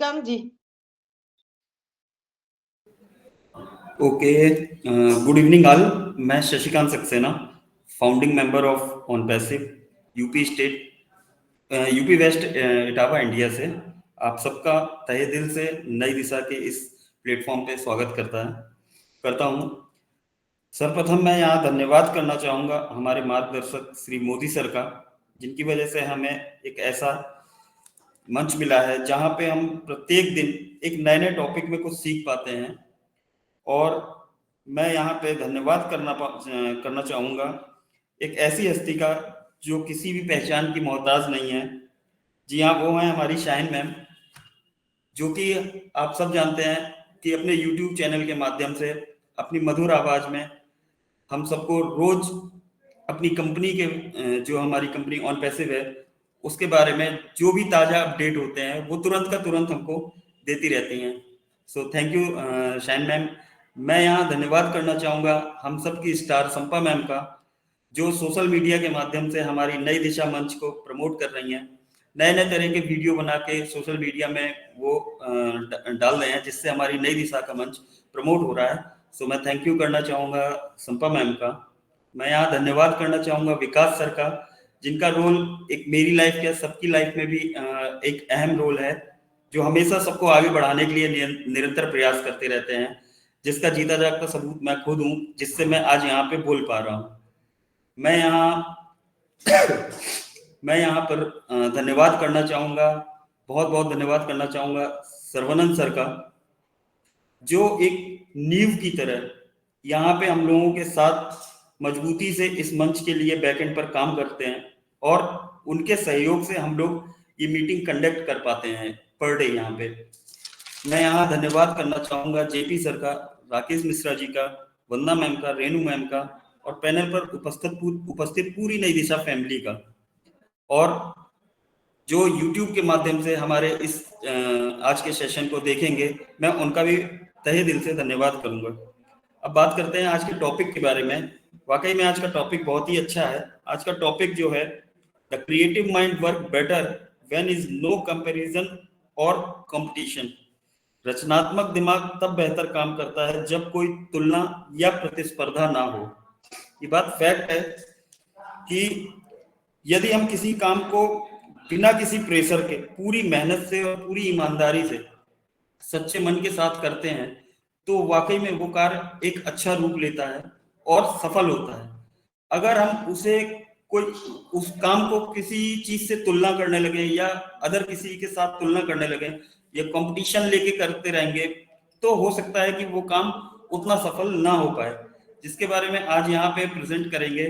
Shashikant ji. Okay, good evening all. मैं Shashikant Saxena, founding member of OnPassive, UP state, UP west, Etawah, India से आप सबका तहे दिल से नई दिशा के इस प्लेटफॉर्म पे स्वागत करता हूँ। सर्वप्रथम मैं यहाँ धन्यवाद करना चाहूँगा हमारे मार्गदर्शक श्री मोदी सर का, जिनकी वजह से हमें एक ऐसा मंच मिला है जहाँ पे हम प्रत्येक दिन एक नए नए टॉपिक में कुछ सीख पाते हैं। और मैं यहाँ पे धन्यवाद करना चाहूँगा एक ऐसी हस्ती का जो किसी भी पहचान की मोहताज नहीं है। जी हाँ, वो है हमारी शाहीन मैम, जो कि आप सब जानते हैं कि अपने YouTube चैनल के माध्यम से अपनी मधुर आवाज में हम सबको रोज अपनी कंपनी के, जो हमारी कंपनी ऑनपैसिव है, उसके बारे में जो भी ताजा अपडेट होते हैं वो तुरंत का तुरंत हमको देती रहती हैं। सो थैंक यू शाहीन मैम। मैं यहाँ धन्यवाद करना चाहूँगा हम सब की स्टार संपा मैम का, जो सोशल मीडिया के माध्यम से हमारी नई दिशा मंच को प्रमोट कर रही हैं। नए नए तरह के वीडियो बना के सोशल मीडिया में वो डाल रहे हैं, जिससे हमारी नई दिशा का मंच प्रमोट हो रहा है। सो मैं थैंक यू करना चाहूँगा संपा मैम का। मैं यहाँ धन्यवाद करना चाहूँगा विकास सर का, जिनका रोल एक मेरी लाइफ या सबकी लाइफ में भी एक अहम रोल है, जो हमेशा सबको आगे बढ़ाने के लिए निरंतर प्रयास करते रहते हैं, जिसका जीता जागता सबूत मैं खुद हूँ, जिससे मैं आज यहाँ पे बोल पा रहा हूँ। मैं यहाँ पर धन्यवाद करना चाहूँगा, बहुत बहुत धन्यवाद करना चाहूँगा सर्वानंद सर का, जो एक नींव की तरह यहाँ पे हम लोगों के साथ मजबूती से इस मंच के लिए बैकएंड पर काम करते हैं, और उनके सहयोग से हम लोग ये मीटिंग कंडक्ट कर पाते हैं पर डे यहाँ पे। मैं यहाँ धन्यवाद करना चाहूँगा जेपी सर का, राकेश मिश्रा जी का, वंदना मैम का, रेनू मैम का, और पैनल पर उपस्थित पूरी नई दिशा फैमिली का, और जो YouTube के माध्यम से हमारे इस आज के सेशन को देखेंगे, मैं उनका भी तहे दिल से धन्यवाद करूंगा। अब बात करते हैं आज के टॉपिक के बारे में। वाकई में आज का टॉपिक बहुत ही अच्छा है। आज का टॉपिक जो है, the creative mind work better when is no comparison और कंपटीशन। रचनात्मक दिमाग तब बेहतर काम करता है जब कोई तुलना या प्रतिस्पर्धा ना हो। ये बात फैक्ट है कि यदि हम किसी काम को बिना किसी प्रेशर के पूरी मेहनत से और पूरी ईमानदारी से सच्चे मन के साथ करते हैं, तो वाकई में वो कार्य एक अच्छा रूप लेता है और सफल होता है। अगर हम उस काम को किसी चीज से तुलना करने लगे, या अदर किसी के साथ तुलना करने लगे, या कंपटीशन लेके करते रहेंगे, तो हो सकता है कि वो काम उतना सफल ना हो पाए, जिसके बारे में आज यहाँ पे प्रेजेंट करेंगे,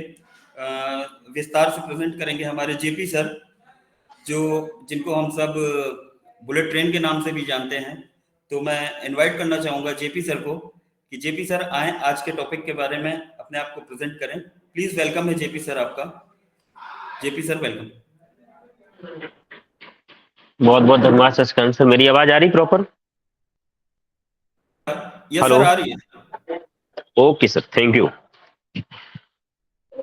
विस्तार से प्रेजेंट करेंगे हमारे जेपी सर, जिनको हम सब बुलेट ट्रेन के नाम से भी जानते हैं। तो मैं इनवाइट करना चाहूंगा जेपी सर को कि जेपी सर आए, आज के टॉपिक के बारे में अपने आप को प्रेजेंट करें। प्लीज वेलकम है जेपी सर आपका। JP sir welcome. बहुत बहुत धन्यवाद शशिकांत सर। मेरी आवाज आ रही प्रॉपर? यस सर, आ रही है। Okay sir, thank you.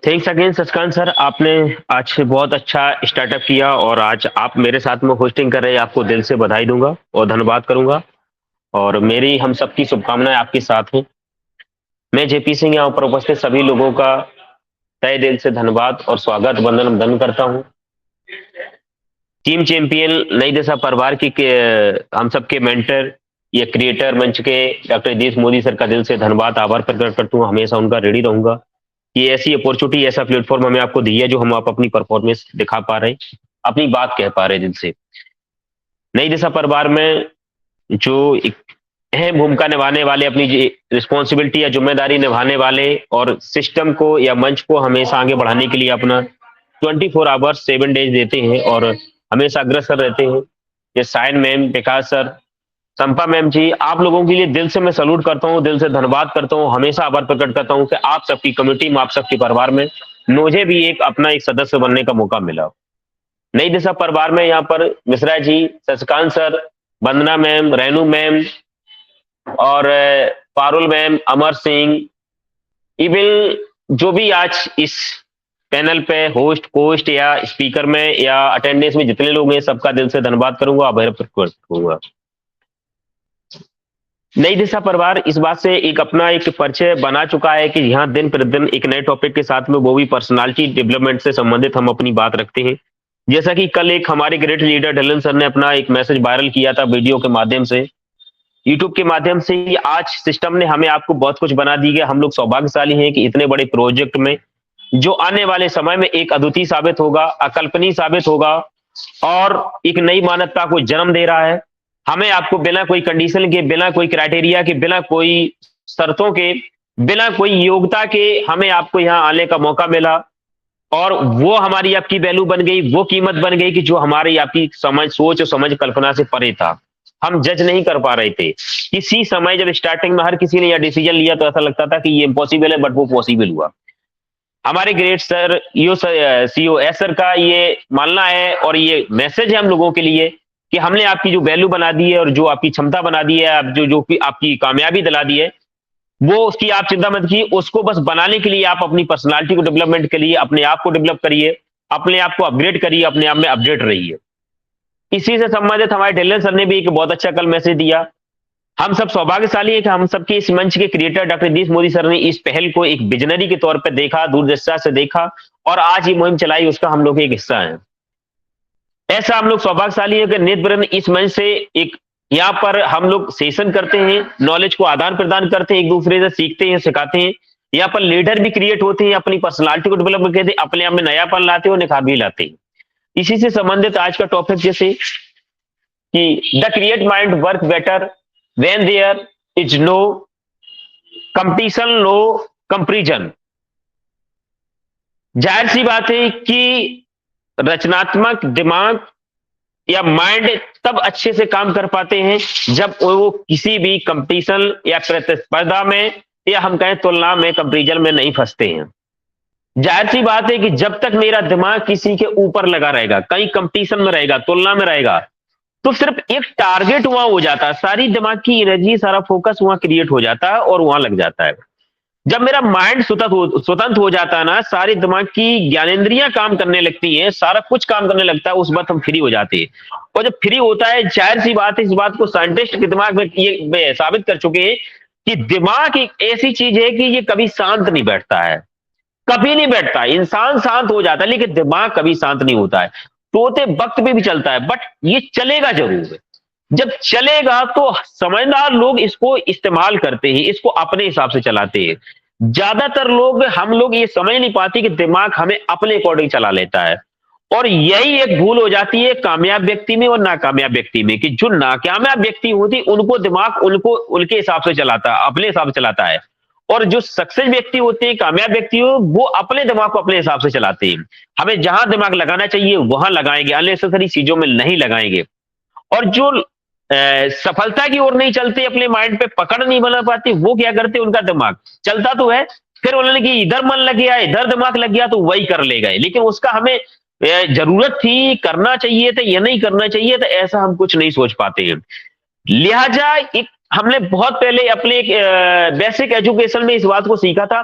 Thanks again Shashikant sir, आपने आज बहुत अच्छा स्टार्टअप किया और आज आप मेरे साथ में होस्टिंग कर रहे हैं। आपको दिल से बधाई दूंगा और धन्यवाद करूंगा, और मेरी हम सबकी शुभकामनाएं आपके साथ हैं। मैं जेपी सिंह यहाँ पर उपस्थित सभी लोगों का तहे दिल से धन्यवाद और स्वागत वंदन करता हूँ। टीम चैंपियन नई दिशा परिवार की हम सबके मेंटर या क्रिएटर मंच के डॉक्टर जगदीश मोदी सर का दिल से धन्यवाद आभार प्रकट करता हूँ। हमेशा उनका रेडी रहूंगा। ये ऐसी अपॉर्चुनिटी, ऐसा प्लेटफॉर्म हमें आपको दी है, जो हम आप अपनी परफॉर्मेंस दिखा पा रहे हैं, अपनी बात कह पा रहे हैं दिल से। नई दिशा परिवार में जो एक अहम भूमिका निभाने वाले, अपनी रिस्पॉन्सिबिलिटी या जिम्मेदारी निभाने वाले, और सिस्टम को या मंच को हमेशा आगे बढ़ाने के लिए अपना 24 आवर्स 7 डेज देते हैं और हमेशा अग्रसर रहते हैं। ये शाहीन मैम, विकास सर, संपा मैम जी, आप लोगों के लिए दिल से मैं सैल्यूट करता हूं, दिल से धन्यवाद करता हूं, हमेशा आभार प्रकट करता हूं कि आप सबकी कम्युनिटी में, आप सबके परिवार में मुझे भी अपना एक सदस्य बनने का मौका मिला। नई दिशा परिवार में यहाँ पर मिश्रा जी, शशिकांत सर, वंदना मैम, रेनू मैम, और पारुल मैम, अमर सिंह, इवन जो भी आज इस पैनल पे होस्ट या स्पीकर में या अटेंडेंस में जितने लोग हैं, सबका दिल से धन्यवाद करूंगा, आभार प्रकट करूंगा। नई दिशा परिवार इस बात से एक अपना एक परिचय बना चुका है कि यहाँ दिन प्रतिदिन एक नए टॉपिक के साथ में, वो भी पर्सनालिटी डेवलपमेंट से संबंधित, हम अपनी बात रखते हैं। जैसा कि कल एक हमारे ग्रेट लीडर ढिल्लन सर ने अपना एक मैसेज वायरल किया था वीडियो के माध्यम से, यूट्यूब के माध्यम से। आज सिस्टम ने हमें आपको बहुत कुछ बना दी है। हम लोग सौभाग्यशाली हैं कि इतने बड़े प्रोजेक्ट में, जो आने वाले समय में एक अद्वितीय साबित होगा, अकल्पनीय साबित होगा और एक नई मानवता को जन्म दे रहा है। हमें आपको बिना कोई कंडीशन के, बिना कोई क्राइटेरिया के, बिना कोई शर्तों के, बिना कोई योग्यता के हमें आपको यहाँ आने का मौका मिला और वो हमारी आपकी वैल्यू बन गई, वो कीमत बन गई कि जो हमारी आपकी समझ, सोच और समझ, कल्पना से परे था। हम जज नहीं कर पा रहे थे। किसी समय जब स्टार्टिंग में हर किसी ने यह डिसीजन लिया तो ऐसा लगता था कि ये इम्पॉसिबल है, बट वो पॉसिबल हुआ। हमारे great sir CO S sir का ये मानना है और ये मैसेज है हम लोगों के लिए कि हमने आपकी जो वैल्यू बना दी है और जो आपकी क्षमता बना दी है, आप जो आपकी कामयाबी दिला दी है, वो उसकी आप चिंता मत कीजिए। उसको बस बनाने के लिए आप अपनी पर्सनालिटी को डेवलपमेंट के लिए अपने आप को डेवलप करिए, अपने आप को अपग्रेड करिए, अपने आप में अपडेट रहिए। इसी से संबंधित हमारे ढिल्लन सर ने भी एक बहुत अच्छा कल मैसेज दिया। हम सब सौभाग्यशाली हैं कि हम सबके इस मंच के creator doctor Nitish Modi sir ने इस पहल को एक विजनरी के तौर पर देखा, दूरदर्शिता से देखा और आज ये मुहिम चलाई, उसका हम लोग एक हिस्सा है। ऐसा हम लोग सौभाग्यशाली है कि नेत्रवरण इस मंच से एक यहाँ पर हम लोग सेशन करते हैं, नॉलेज को आदान प्रदान करते हैं, एक दूसरे से सीखते हैं, सिखाते हैं। यहाँ पर लीडर भी क्रिएट होते हैं, अपनी पर्सनालिटी को डेवलप करते हैं, अपने आप में नयापन लाते हैं और निखार भी लाते हैं। इसी से संबंधित आज का टॉपिक जैसे कि the create mind work better when there is no competition, no comparison. जाहिर सी बात है कि रचनात्मक दिमाग या माइंड तब अच्छे से काम कर पाते हैं जब वो किसी भी कंपटीशन या प्रतिस्पर्धा में या हम कहें तुलना में, कंपैरिजन में नहीं फंसते हैं। जाहिर सी बात है कि जब तक मेरा दिमाग किसी के ऊपर लगा रहेगा, कहीं कंपटीशन में रहेगा, तुलना में रहेगा, तो सिर्फ एक टारगेट वहां हो जाता है, सारी दिमाग की एनर्जी, सारा फोकस वहां क्रिएट हो जाता है और वहां लग जाता है। जब मेरा माइंड स्वतंत्र हो जाता है ना, सारी दिमाग की ज्ञानेंद्रियां काम करने लगती हैं, सारा कुछ काम करने लगता है, उस वक्त हम फ्री हो जाते हैं। और जब फ्री होता है, जाहिर सी बात है, इस बात को साइंटिस्ट के दिमाग में ये साबित कर चुके हैं कि दिमाग एक ऐसी चीज है कि ये कभी शांत नहीं बैठता है, कभी नहीं बैठता। इंसान शांत हो जाता है लेकिन दिमाग कभी शांत नहीं होता है। सोते वक्त पे भी चलता है, बट ये चलेगा जरूर। जब चलेगा तो समझदार लोग इसको इस्तेमाल करते हैं, इसको अपने हिसाब से चलाते हैं। ज्यादातर लोग, हम लोग ये समझ नहीं पाते कि दिमाग हमें अपने अकॉर्डिंग चला लेता है और यही एक भूल हो जाती है कामयाब व्यक्ति में और नाकामयाब व्यक्ति में, कि जो नाकामयाब व्यक्ति होती उनको दिमाग उनके हिसाब से चलाता है, अपने हिसाब से चलाता है, और जो सक्सेस व्यक्ति होते हैं, कामयाब व्यक्ति हो, वो अपने दिमाग को अपने हिसाब से चलाते हैं। हमें जहां दिमाग लगाना चाहिए वहां लगाएंगे, अननेसेसरी चीजों में नहीं लगाएंगे। और जो सफलता की ओर नहीं चलते, अपने माइंड पे पकड़ नहीं बना पाते, वो क्या करते, उनका दिमाग चलता तो है, फिर उन्होंने कि इधर मन लग गया, इधर दिमाग लग गया, तो वही कर ले गए। लेकिन उसका हमें जरूरत थी, करना चाहिए था या नहीं करना चाहिए था, ऐसा हम कुछ नहीं सोच पाते हैं। लिहाजा एक हमने बहुत पहले अपने एक बेसिक एजुकेशन में इस बात को सीखा था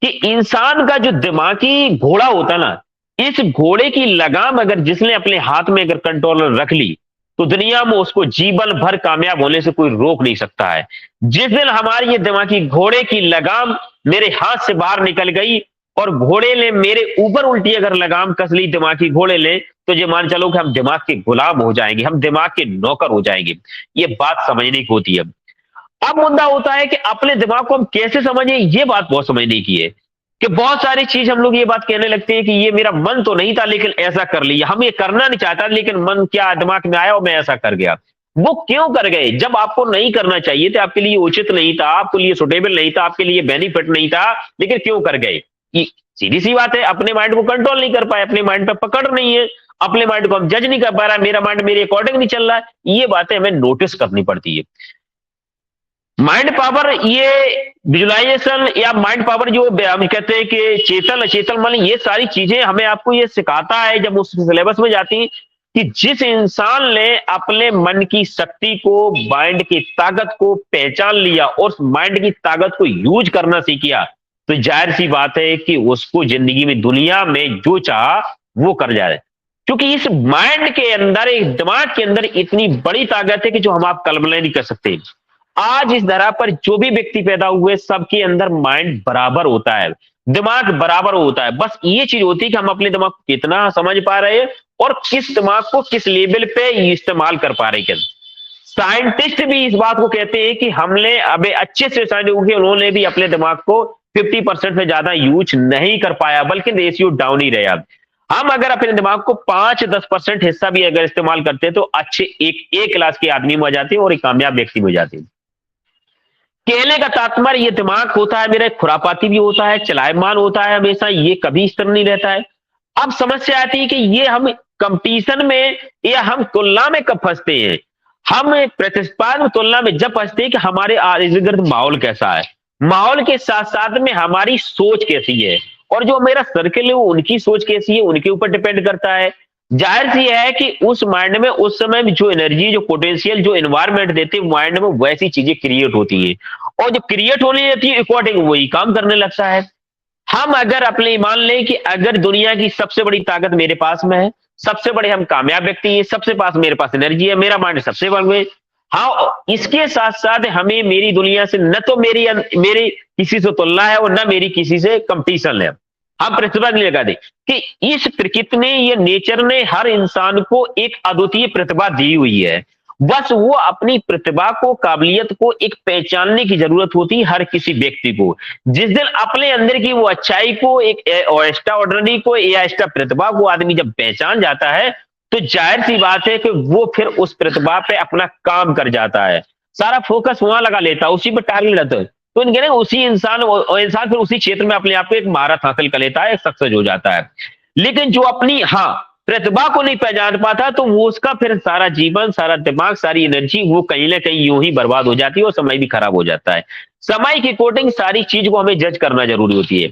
कि इंसान का जो दिमागी घोड़ा होता ना, इस घोड़े की लगाम अगर जिसने अपने हाथ में अगर कंट्रोल रख ली, तो दुनिया में उसको जीवन भर कामयाब होने से कोई रोक नहीं सकता है। जिस दिन हमारी ये दिमागी घोड़े की लगाम मेरे हाथ से बाहर निकल गई और घोड़े ने मेरे ऊपर उल्टी अगर लगाम कस ली, दिमागी घोड़े ने, तो ये मान चलो कि हम दिमाग के गुलाम हो जाएंगे, हम दिमाग के नौकर हो जाएंगे। ये बात समझने की होती है। अब मुद्दा होता है कि अपने दिमाग को हम कैसे समझें, ये बात बहुत समझने की है कि बहुत सारी चीज हम लोग ये बात कहने लगते हैं कि ये मेरा मन तो नहीं था लेकिन ऐसा कर लिया, हम ये करना नहीं चाहता लेकिन मन क्या दिमाग में आया और मैं ऐसा कर गया। वो क्यों कर गए? जब आपको नहीं करना चाहिए था, आपके लिए उचित नहीं था, आपके लिए सुटेबल नहीं था, आपके लिए बेनिफिट नहीं था, लेकिन क्यों कर गए? सीधी सी बात है, अपने माइंड को कंट्रोल नहीं कर पाए, अपने माइंड पे पकड़ नहीं है, अपने माइंड को हम जज नहीं कर पा रहा, मेरा माइंड मेरे अकॉर्डिंग नहीं चल रहा है। ये बातें हमें नोटिस करनी पड़ती है। माइंड पावर, ये विजुअलाइजेशन या माइंड पावर जो हम कहते हैं कि चेतन अचेतन मन, ये सारी चीजें हमें आपको ये सिखाता है जब उस सिलेबस में जाती है कि जिस इंसान ने अपने मन की शक्ति को, माइंड की ताकत को पहचान लिया और उस माइंड की ताकत को यूज करना सीख लिया, तो जाहिर सी बात है कि उसको जिंदगी में, दुनिया में जो चाहा वो कर जाए। क्योंकि इस माइंड के अंदर, एक दिमाग के अंदर इतनी बड़ी ताकत है कि जो हम आप कल्पना नहीं कर सकते। आज इस धरा पर जो भी व्यक्ति पैदा हुए सबके अंदर माइंड बराबर होता है, दिमाग बराबर होता है। बस ये चीज होती है कि हम अपने दिमाग को कितना समझ पा रहे हैं और किस दिमाग को किस लेवल पे इस्तेमाल कर पा रहे हैं। साइंटिस्ट भी इस बात को कहते हैं कि हमने अभी अच्छे से साइंटिस्ट उन्होंने भी अपने दिमाग को 50% से ज्यादा यूज नहीं कर पाया, बल्कि रेशियो डाउन ही रहा। हम अगर अपने दिमाग को 5-10% हिस्सा भी अगर इस्तेमाल करते हैं तो अच्छे एक क्लास के आदमी में हो जाते हैं और एक कामयाब व्यक्ति में हो जाते हैं। कहने का तात्पर्य ये दिमाग होता है मेरा खुरापाती भी होता है, चलायमान होता है हमेशा, ये कभी स्थिर नहीं रहता है। अब समस्या आती है कि ये हम कंपटीशन में या हम तुलना में कब फंसते हैं। हम प्रतिस्पर्धा तुलना में जब फंसते हैं कि हमारे इर्द गिर्द माहौल कैसा है, माहौल के साथ साथ में हमारी सोच कैसी है, और जो मेरा सर्कल है वो उनकी सोच कैसी है उनके ऊपर डिपेंड करता है। जाहिर सी है कि उस माइंड में उस समय में जो एनर्जी, जो पोटेंशियल, जो एनवायरमेंट देते हैं माइंड में, वैसी चीजें क्रिएट होती है, और जो क्रिएट होने लगती है अकॉर्डिंग वही काम करने लगता है। हम अगर अपने मान लें कि अगर दुनिया की सबसे बड़ी ताकत मेरे पास में है, सबसे बड़े हम कामयाब व्यक्ति हैं, सबसे पास मेरे पास एनर्जी है, मेरा माइंड सबसे बड़े, हाँ इसके साथ साथ हमें मेरी दुनिया से न तो मेरी किसी से तुलना है और न मेरी किसी से कंपटीशन है। हम प्रतिभा नहीं लगा दे कि इस प्रकृति ने, ये नेचर ने हर इंसान को एक अद्वितीय प्रतिभा दी हुई है। बस वो अपनी प्रतिभा को, काबिलियत को एक पहचानने की जरूरत होती है हर किसी व्यक्ति को। जिस दिन अपने अंदर की वो अच्छाई को, एक एक्स्ट्रा ऑर्डिनरी को या एक्स्ट्रा प्रतिभा को आदमी जब पहचान जाता है तो जाहिर सी बात है कि वो फिर उस प्रतिभा पे अपना काम कर जाता है, सारा फोकस वहां लगा लेता है, उसी पर टारगेट रहता है। तो इनके उसी इंसान फिर उसी क्षेत्र में अपने आप को एक महारत हासिल कर लेता है, सक्सेस हो जाता है। लेकिन जो अपनी प्रतिभा को नहीं पहचान पाता तो वो उसका फिर सारा जीवन, सारा दिमाग, सारी एनर्जी वो कहीं ना कहीं यूं ही बर्बाद हो जाती है और समय भी खराब हो जाता है। समय की अकॉर्डिंग सारी चीज को हमें जज करना जरूरी होती है।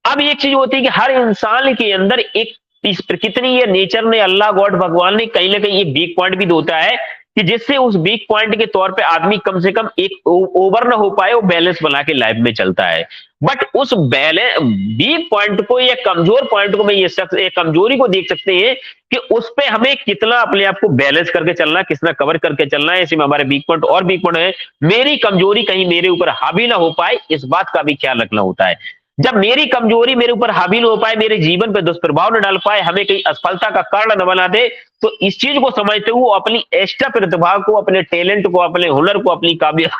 अब एक चीज होती है कि हर इंसान के अंदर एक, इस प्रकृति या नेचर ने, अल्लाह गॉड भगवान ने कहीं ना कहीं एक वीक पॉइंट भी होता है कि जिससे उस वीक पॉइंट के तौर पे आदमी कम से कम एक ओवर ना हो पाए, वो बैलेंस बना के लाइफ में चलता है। बट उस बैलेंस वीक पॉइंट को या कमजोर पॉइंट को, मैं ये शख्स एक कमजोरी को देख सकते हैं कि उस पे हमें कितना अपने आप को बैलेंस करके चलना, कितना कवर करके चलना है। इसमें हमारे वीक पॉइंट और वीक पॉइंट है, मेरी कमजोरी कहीं मेरे ऊपर हावी ना हो पाए, इस बात का भी ख्याल रखना होता है। जब मेरी कमजोरी मेरे ऊपर हावी न हो पाए, मेरे जीवन पर दुष्प्रभाव न डाल पाए, हमें कहीं असफलता का कारण न बना दे, तो इस चीज को समझते हुए अपनी एक्स्ट्रा प्रतिभा को, अपने टैलेंट को, अपने हुनर को, अपनी काबिलियत,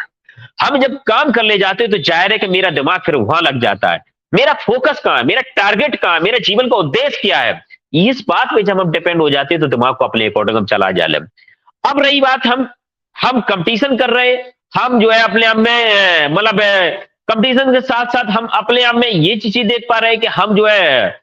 हम जब काम कर ले जाते हैं तो जाहिर है कि मेरा दिमाग फिर वहां लग जाता है। मेरा फोकस कहां है, मेरा टारगेट कहां है, मेरा जीवन का उद्देश्य क्या है, इस बात पे जब हम डिपेंड हो जाते हैं तो दिमाग को अपने अकॉर्डिंग हम चला जाए। अब रही बात, हम कंपटीशन कर रहे हैं, हम जो है अपने आप में मतलब कंपटीशन के साथ साथ हम अपने आप में ये चीज देख पा रहे हैं कि हम जो है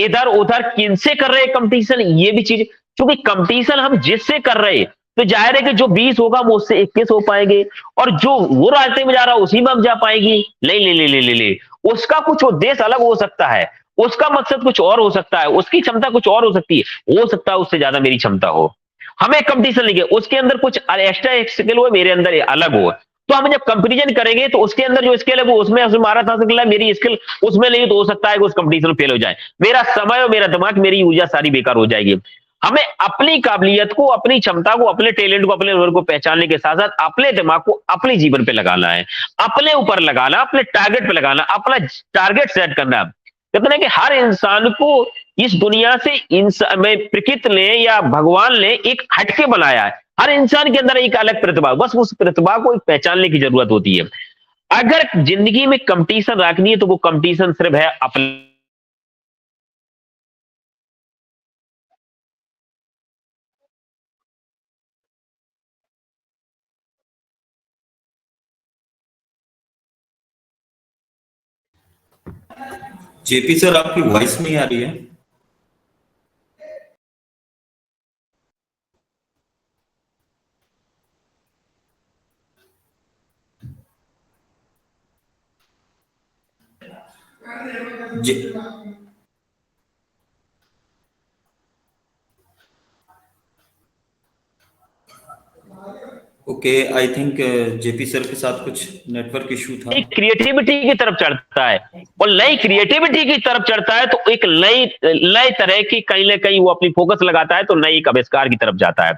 इधर उधर किनसे कर रहे हैं कंपटीशन, ये भी चीज, क्योंकि कंपटीशन हम जिससे कर रहे हैं तो जाहिर है कि जो 20 होगा वो उससे 21 हो पाएंगे, और जो वो रास्ते में जा रहा है उसी में हम जा पाएंगे। ले ले ले ले ले ले उसका कुछ उद्देश्य अलग हो सकता है, उसका मकसद कुछ और हो सकता है, उसकी क्षमता कुछ और हो सकती है, हो सकता है उससे ज्यादा मेरी क्षमता हो। हमें कंपटीशन लेंगे, उसके अंदर कुछ एक्स्ट्रा स्किल हो, मेरे अंदर अलग हो, तो हम जब कंपटीशन करेंगे तो उसके अंदर जो स्किल है वो उसमें हमारा था सकता है, मेरी स्किल उसमें नहीं, तो हो सकता है कि उस कंपटीशन फेल हो जाए, मेरा समय और मेरा दिमाग, मेरी ऊर्जा सारी बेकार हो जाएगी। हमें अपनी काबिलियत को, अपनी क्षमता को, अपने टैलेंट को, अपने हुनर को पहचानने के साथ साथ अपने दिमाग को अपने जीवन पे लगाना है, अपने ऊपर लगाना, अपने टारगेट पे लगाना, अपना टारगेट सेट करना। कहते हैं कि हर इंसान को इस दुनिया से प्रकृति ने या भगवान ने एक हटके बनाया है, हर इंसान के अंदर एक अलग प्रतिभा, बस उस प्रतिभा को पहचानने की जरूरत होती है। अगर जिंदगी में कंपटीशन रखनी है तो वो कंपटीशन सिर्फ है अपने जेपी सर, आपकी वॉइस नहीं आ रही है। J, okay, I think JP sir के साथ कुछ नेटवर्क इशू था। क्रिएटिविटी की तरफ चढ़ता है, और नई क्रिएटिविटी की तरफ चढ़ता है तो एक नई तरह की कहीं ना कहीं वो अपनी फोकस लगाता है, तो नई एक आविष्कार की तरफ जाता है।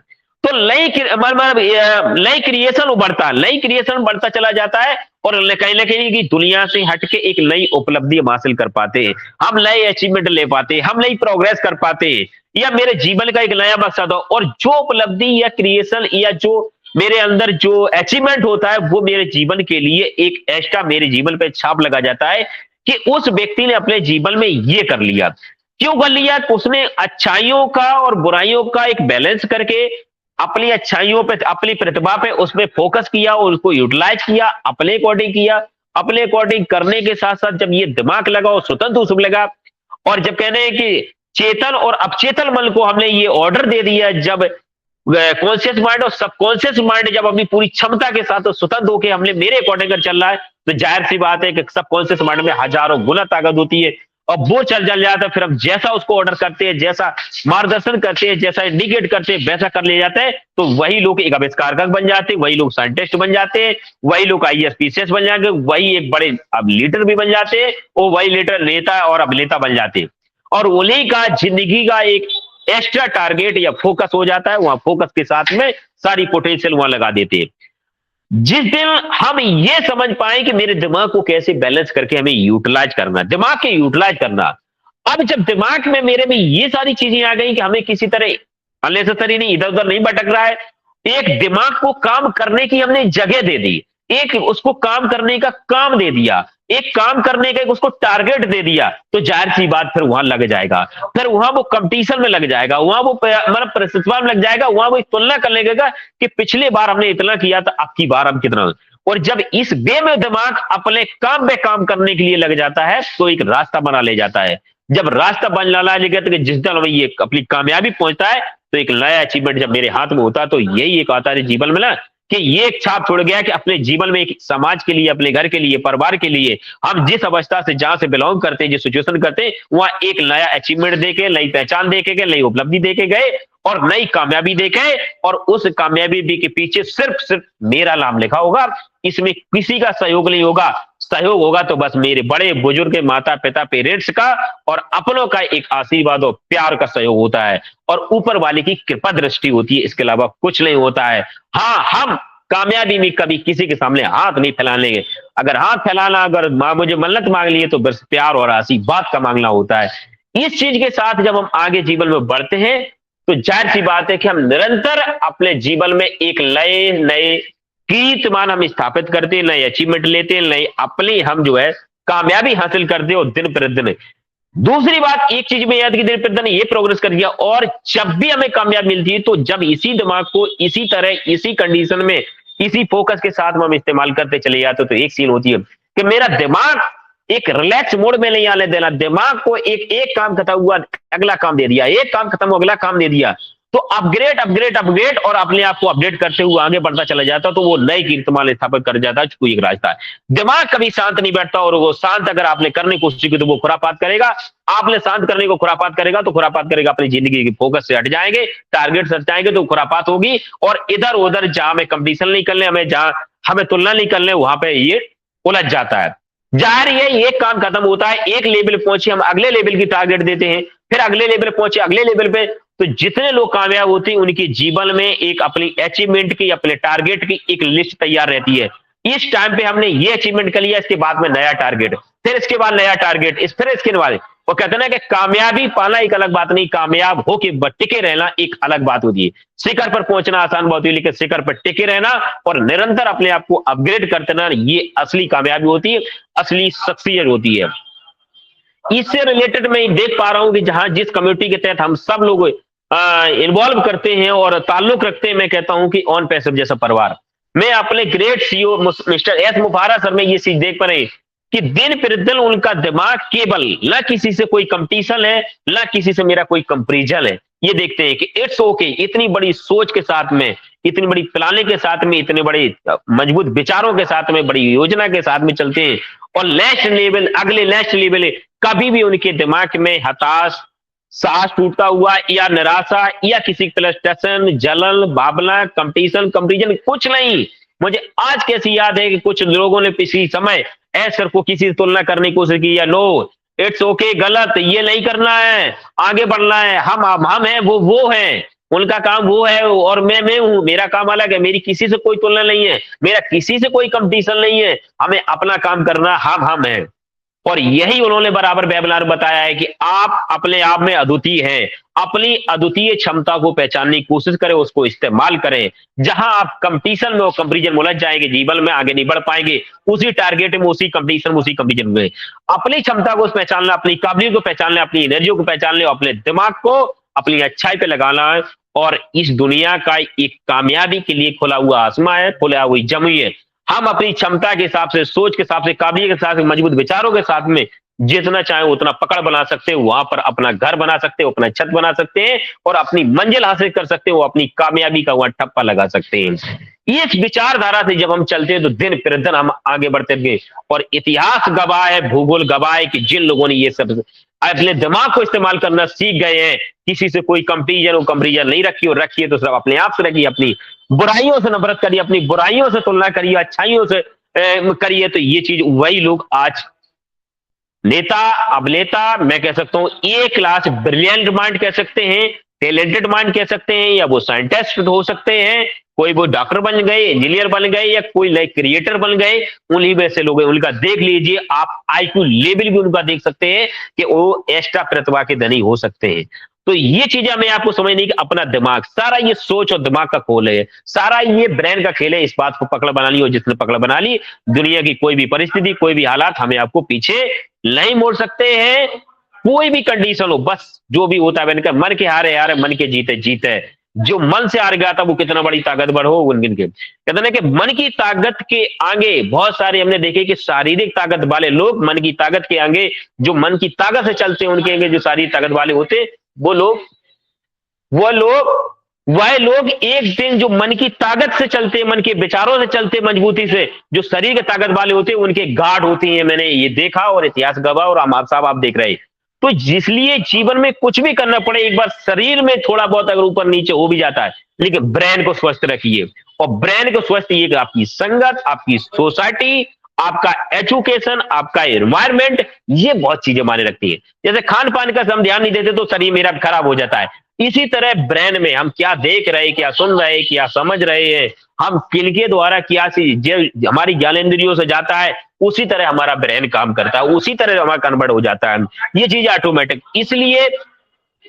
तो नई क्रिएशन उभरता, नई क्रिएशन बढ़ता चला जाता है और कहीं ना कहीं की दुनिया से हटके एक नई उपलब्धि हम हासिल कर पाते हैं, हम नए अचीवमेंट ले पाते हैं, हम नई प्रोग्रेस कर पाते हैं, या मेरे जीवन का एक नया मकसद हो। और जो उपलब्धि या क्रिएशन या जो मेरे अंदर जो अचीवमेंट होता है वो मेरे जीवन के लिए एक एक्स्ट्रा मेरे जीवन पे छाप लगा जाता है कि उस व्यक्ति ने अपने जीवन में ये कर लिया। क्यों कर लिया? उसने अच्छाइयों का और बुराइयों का एक बैलेंस करके अपनी अच्छाइयों पे, अपनी प्रतिभा पे उसमें फोकस किया और उसको यूटिलाइज किया, अपने अकॉर्डिंग किया। अपने अकॉर्डिंग करने के साथ साथ जब ये दिमाग लगा और स्वतंत्र उसमें लगा, और जब कहने हैं कि चेतन और अपचेतन मन को हमने ये ऑर्डर दे दिया, जब कॉन्शियस माइंड और सबकॉन्शियस माइंड जब अपनी पूरी क्षमता के साथ और स्वतंत्र होकर हमने मेरे अकॉर्डिंग चल रहा है, तो जाहिर सी बात है कि सबकॉन्शियस माइंड में हजारों गुना ताकत होती है और वो चल जाता है। फिर हम जैसा उसको ऑर्डर करते हैं, जैसा मार्गदर्शन करते हैं, जैसा इंडिकेट करते हैं, वैसा कर ले जाते हैं। तो वही लोग एक आविष्कारक बन जाते हैं, वही लोग साइंटिस्ट बन जाते हैं, वही लोग आईएएस पीसीएस बन जाएंगे, वही एक बड़े अब लीडर भी बन जाते हैं, और वही लीडर नेता और अभिनेता बन जाते हैं। और उन्हीं का जिंदगी का एक एक्स्ट्रा टारगेट या फोकस हो जाता है, वहां फोकस के साथ में सारी पोटेंशियल वहां लगा देते हैं। जिस दिन हम ये समझ पाए कि मेरे दिमाग को कैसे बैलेंस करके हमें यूटिलाइज करना, दिमाग के यूटिलाइज करना। अब जब दिमाग में मेरे में ये सारी चीजें आ गई कि हमें किसी तरह अननेसेसरी नहीं, इधर उधर नहीं भटक रहा है, एक दिमाग को काम करने की हमने जगह दे दी, एक उसको काम करने का काम दे दिया, एक काम करने का उसको टारगेट दे दिया, तो जाहिर सी बात फिर वहां लग जाएगा, फिर वहां वो कंपटीशन में लग जाएगा, वहां वो मतलब प्रतिस्पर्धा में लग जाएगा, वहां वो तुलना कर लेगा कि पिछली बार हमने इतना किया था, अब की बार हम कितना। और जब इस वे में दिमाग अपने काम पे काम करने के लिए लग जाता है तो एक रास्ता बना ले जाता है। जब रास्ता बन ला लेगा तो जिस दिन ये अपनी कामयाबी पहुंचता है, तो एक नया अचीवमेंट जब मेरे हाथ में होता है, तो यही एक आता है जीवन में ना, कि ये एक छाप छोड़ गया कि अपने जीवन में एक समाज के लिए, अपने घर के लिए, परिवार के लिए, हम जिस अवस्था से जहां से बिलोंग करते हैं, जिस सिचुएशन करते हैं, वहां एक नया अचीवमेंट देके, नई पहचान देके गए, नई उपलब्धि देके गए और नई कामयाबी देखे। और उस कामयाबी के पीछे सिर्फ मेरा नाम लिखा होगा, इसमें किसी का सहयोग नहीं होगा। सहयोग होगा तो बस मेरे बड़े बुजुर्ग, माता पिता, पेरेंट्स का और अपनों का एक आशीर्वाद और प्यार का सहयोग होता है, और ऊपर वाले की कृपा दृष्टि होती है, इसके अलावा कुछ नहीं होता है। हाँ, हम कामयाबी में कभी किसी के सामने हाथ नहीं फैलाने, अगर हाथ फैलाना, अगर मुझे मन्नत मांग लिए, तो बस प्यार और आशीर्वाद का मांगना होता है। इस चीज के साथ जब हम आगे जीवन में बढ़ते हैं, तो जाहिर सी बात है कि हम निरंतर अपने जीवन में एक नए कीर्तिमान हम स्थापित करते हैं, नए अचीवमेंट लेते हैं, नए अपनी हम जो है कामयाबी हासिल करते हैं, और दिन प्रतिदिन। दूसरी बात, एक चीज में याद की, दिन प्रतिदिन ये प्रोग्रेस कर दिया, और जब भी हमें कामयाबी मिलती है, तो जब इसी दिमाग को इसी तरह, इसी कंडीशन में, इसी फोकस के साथ हम इस्तेमाल करते चले जाते, तो एक सीन होती है कि मेरा दिमाग एक रिलैक्स मोड में नहीं आने देना। दिमाग को एक काम खत्म हुआ, अगला काम दे दिया, एक काम खत्म हुआ, अगला काम दे दिया, तो अपग्रेड और अपने आप को अपडेट करते हुए आगे बढ़ता चला जाता, तो वो नई कीर्तिमान स्थापित कर जाता है। कोई एक रास्ता है। दिमाग कभी शांत नहीं बैठता, और वो शांत अगर आपने करने की कोशिश की तो वो खुरापात करेगा। आपने शांत करने को खुरापात करेगा, तो खुरापात करेगा, अपनी जिंदगी के फोकस से हट जाएंगे, टारगेट से हट जाएंगे, तो खुरापात होगी। और इधर उधर जहां हमें कंपटीशन नहीं करने, हमें जहां हमें तुलना नहीं करने, वहां पे ये उलझ जाता है। जाहिर है, एक काम खत्म होता है, एक लेवल पहुंचे, हम अगले लेवल की टारगेट देते हैं, फिर अगले लेवल पहुंचे, अगले लेवल पे। तो जितने लोग कामयाब होते हैं, उनके जीवन में एक अपनी अचीवमेंट की, अपने टारगेट की एक लिस्ट तैयार रहती है। इस टाइम पे हमने ये अचीवमेंट कर लिया, इसके बाद में नया टारगेट, फिर इसके बाद नया टारगेट, फिर इसके बाद। वो कहते हैं कि कामयाबी पाना एक अलग बात नहीं, कामयाब होके टिके रहना एक अलग बात होती है। शिखर पर पहुंचना आसान बात होती है, लेकिन शिखर पर टिके रहना और निरंतर अपने आप को अपग्रेड करते रहना, ये असली कामयाबी होती है, असली शख्सियत होती है। इससे रिलेटेड मैं देख पा रहा हूं कि जहां जिस कम्युनिटी के तहत हम सब लोग इन्वॉल्व करते हैं और ताल्लुक रखते हैं, मैं कहता हूं कि ऑन पैसिव जैसा परिवार। मैं अपने great CEO mister S Mufara sir में ये चीज देख पा रहे कि दिन प्रतिदिन उनका दिमाग केवल न किसी से कोई कंपटीशन है, न किसी से मेरा कोई कंपेरिजन है। ये देखते हैं कि इट्स ओके, इतनी बड़ी सोच के साथ में, इतनी बड़ी प्लानिंग के साथ में, इतने बड़े मजबूत विचारों के साथ में, बड़ी योजना के साथ में चलते हैं, और नेक्स्ट लेवल, अगले नेक्स्ट लेवल, कभी भी उनके दिमाग में हताश, सांस टूटता हुआ या निराशा या किसी फ्रस्ट्रेशन, जलन, भावना, कंपटीशन, कंपैरिजन कुछ नहीं। मुझे आज कैसी याद है कि कुछ लोगों ने पिछले समय ऐसर को किसी से तुलना करने की कोशिश की, या नो इट्स ओके, गलत, ये नहीं करना है, आगे बढ़ना है, हम हैं, वो हैं। उनका काम वो है और मैं हूं, मेरा काम अलग है, मेरी किसी से कोई तुलना नहीं है, मेरा किसी से कोई कंपटीशन नहीं है, हमें अपना काम करना, हम हैं। और यही उन्होंने बराबर वेबिनार बताया है कि आप अपने आप में अद्वितीय हैं, अपनी अद्वितीय क्षमता को पहचानने की कोशिश करें, उसको इस्तेमाल करें। जहां आप कंपटीशन में और कंपैरिजन में उलझ जाएंगे, जीवन में आगे नहीं बढ़ पाएंगे, उसी टारगेट में, उसी कंपटीशन में, उसी कंपैरिजन में अपनी क्षमता को पहचानना, अपनी काबिलियत को पहचानना, अपनी एनर्जी को पहचानना, अपने दिमाग को अपनी अच्छाई पे लगाना है। और इस दुनिया का एक कामयाबी के लिए खुला हुआ आसमां है, खुला हुई जमी है। हम अपनी क्षमता के हिसाब से, सोच के हिसाब से, काबिलियत के हिसाब से, मजबूत विचारों के साथ में जितना चाहे उतना पकड़ बना सकते हैं, वहां पर अपना घर बना सकते हैं, अपना छत बना सकते हैं और अपनी मंजिल हासिल कर सकते हैं, वो अपनी कामयाबी का वहां ठप्पा लगा सकते हैं। इस विचारधारा से जब हम चलते हैं तो दिन प्रतिदिन हम आगे बढ़ते गए। और इतिहास गवाह है, भूगोल गवाह है कि जिन लोगों ने ये सब अपने दिमाग को इस्तेमाल करना सीख गए हैं, किसी से कोई कंपेरिजन नहीं रखी, और रखी है तो सिर्फ अपने आप से रखी, अपनी बुराइयों से नफरत करिए, अपनी बुराइयों से तुलना करिए, अच्छाइयों से करिए, तो ये चीज वही लोग आज नेता, अभिनेता, मैं कह सकता हूं ए क्लास ब्रिलियंट माइंड कह सकते हैं, टैलेंटेड माइंड कह सकते हैं, या वो साइंटिस्ट हो सकते हैं, कोई वो डॉक्टर बन गए, इंजीनियर बन गए, या कोई नए क्रिएटर बन गए, उन्हीं में से लोग हैं। उनका देख लीजिए आप, आईक्यू लेवल भी उनका देख सकते हैं कि वो एक्स्ट्रा प्रतिभा के धनी हो सकते हैं। तो ये चीजें हमें आपको समझनी कि अपना दिमाग, सारा ये सोच और दिमाग का खोल है, सारा ये ब्रेन का खेल है। इस बात को पकड़ बना ली, और जिसने पकड़ बना ली, दुनिया की कोई भी परिस्थिति, कोई भी हालात हमें आपको पीछे नहीं मोड़ सकते हैं। कोई भी कंडीशन हो, बस जो भी होता है, मैंने कहा मन के हारे हारे, मन के जीते जीते। जो मन से हार गया था वो कितना बड़ी ताकतवर हो, उनके कहते हैं कि मन की ताकत के आगे बहुत सारे हमने देखे कि शारीरिक ताकत वाले लोग मन की ताकत के आगे, जो मन की ताकत से चलते हैं, उनके आगे जो शारीरिक ताकत वाले होते, वो लोग वो लोग वह लोग एक दिन जो मन की ताकत से चलते, मन के विचारों से चलते, मजबूती से, जो शरीर की ताकत वाले होते हैं, उनके गाढ़ होती है। मैंने ये देखा और इतिहास गवाह, और हम आप साहब आप देख रहे हैं। तो इसलिए जीवन में कुछ भी करना पड़े, एक बार शरीर में थोड़ा बहुत अगर ऊपर नीचे हो भी जाता है, लेकिन ब्रेन को स्वस्थ रखिए। और ब्रेन को स्वस्थ, ये आपकी संगत, आपकी सोसाइटी, आपका एजुकेशन, आपका एनवायरमेंट, ये बहुत चीजें मायने रखती है। जैसे खान पान का हम ध्यान नहीं देते तो शरीर मेरा खराब हो जाता है, इसी तरह ब्रेन में हम क्या देख रहे हैं, क्या सुन रहे हैं, क्या समझ रहे हैं, हम किनके द्वारा क्या हमारी ज्ञानेंद्रियों से जाता है, उसी तरह हमारा ब्रेन काम करता है, उसी तरह हमारा कन्वर्ट हो जाता है। ये चीज ऑटोमेटिक। इसलिए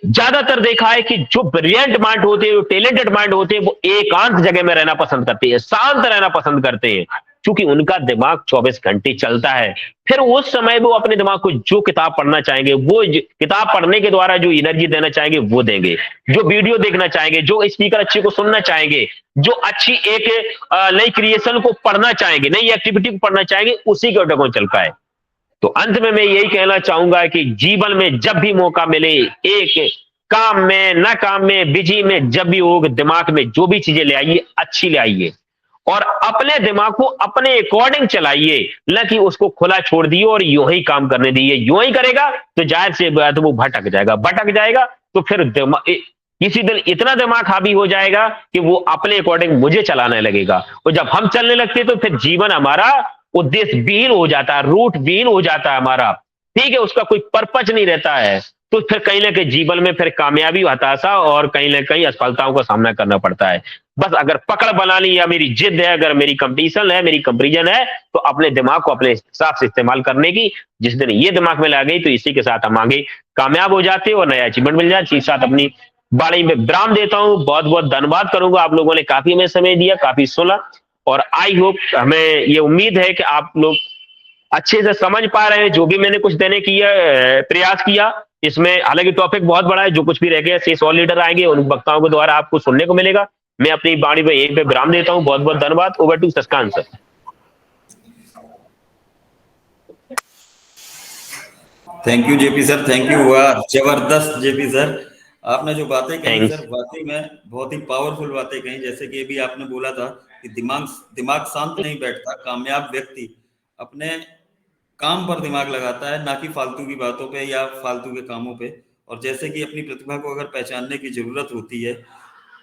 ज्यादातर देखा है कि जो ब्रिलियंट माइंड होते हैं, जो टैलेंटेड माइंड होते हैं, वो एकांत जगह में रहना पसंद करते हैं, शांत रहना पसंद करते हैं, क्योंकि उनका दिमाग 24 घंटे चलता है। फिर उस समय वो अपने दिमाग को जो किताब पढ़ना चाहेंगे, वो किताब पढ़ने के द्वारा जो एनर्जी देना चाहेंगे वो देंगे, जो वीडियो देखना चाहेंगे, जो स्पीकर अच्छे को सुनना चाहेंगे, जो अच्छी एक नई क्रिएशन को पढ़ना चाहेंगे, नई एक्टिविटी को पढ़ना चाहेंगे, उसी के ऊपर चल पाए। तो अंत में मैं यही कहना चाहूंगा कि जीवन में जब भी मौका मिले, एक काम में, ना काम में, बिजी में, जब भी हो, दिमाग में जो भी चीजें ले आइए, अच्छी ले आइए, और अपने दिमाग को अपने अकॉर्डिंग चलाइए, न कि उसको खुला छोड़ दिए और यूं ही काम करने दिए। यूं ही करेगा तो जाहिर से बात वो भटक जाएगा। तो फिर किसी दिन इतना दिमाग हावी हो जाएगा कि वो अपने अकॉर्डिंग मुझे चलाने लगेगा, और जब हम चलने लगते तो फिर जीवन हमारा उद्देश्य विहीन हो जाता है, रूट विहीन हो जाता है हमारा, ठीक है, उसका कोई पर्पज नहीं रहता है। तो फिर कहीं ना कहीं जीवन में फिर कामयाबी, हताशा और कहीं ना कहीं असफलताओं का सामना करना पड़ता है। बस अगर पकड़ बना ली, या मेरी जिद है, अगर मेरी कंपटीशन है, मेरी कंपेरिजन है, तो अपने दिमाग को अपने हिसाब से इस्तेमाल करने की, जिस दिन ये दिमाग में ला गई तो इसी के साथ हम आगे कामयाब हो जाते और नया अचीवमेंट मिल जाए। इसी के साथ अपनी बाड़ी में विराम देता हूं। बहुत बहुत धन्यवाद करूंगा, आप लोगों ने काफी हमें समय दिया, काफी सुना, और आई होप, हमें ये उम्मीद है कि आप लोग अच्छे से समझ पा रहे हैं जो भी मैंने कुछ देने की प्रयास किया इसमें। हालांकि टॉपिक बहुत बड़ा है, जो कुछ भी रह गया शेष और लीडर आएंगे, उन वक्ताओं के द्वारा आपको सुनने को मिलेगा। मैं अपनी बाणी में एक पे विराम देता हूं। बहुत बहुत धन्यवाद। Over to Shashikant sir. Thank you JP sir, thank you. हुआ जबरदस्त जेपी सर, आपने जो बातें कही सर, वाकई में बहुत ही पावरफुल बातें कही। जैसे कि अभी आपने बोला था कि दिमाग शांत नहीं बैठता। कामयाब व्यक्ति अपने काम पर दिमाग लगाता है, ना कि फालतू की बातों पे या फालतू के कामों पे। और जैसे कि अपनी प्रतिभा को अगर पहचानने की जरूरत होती है,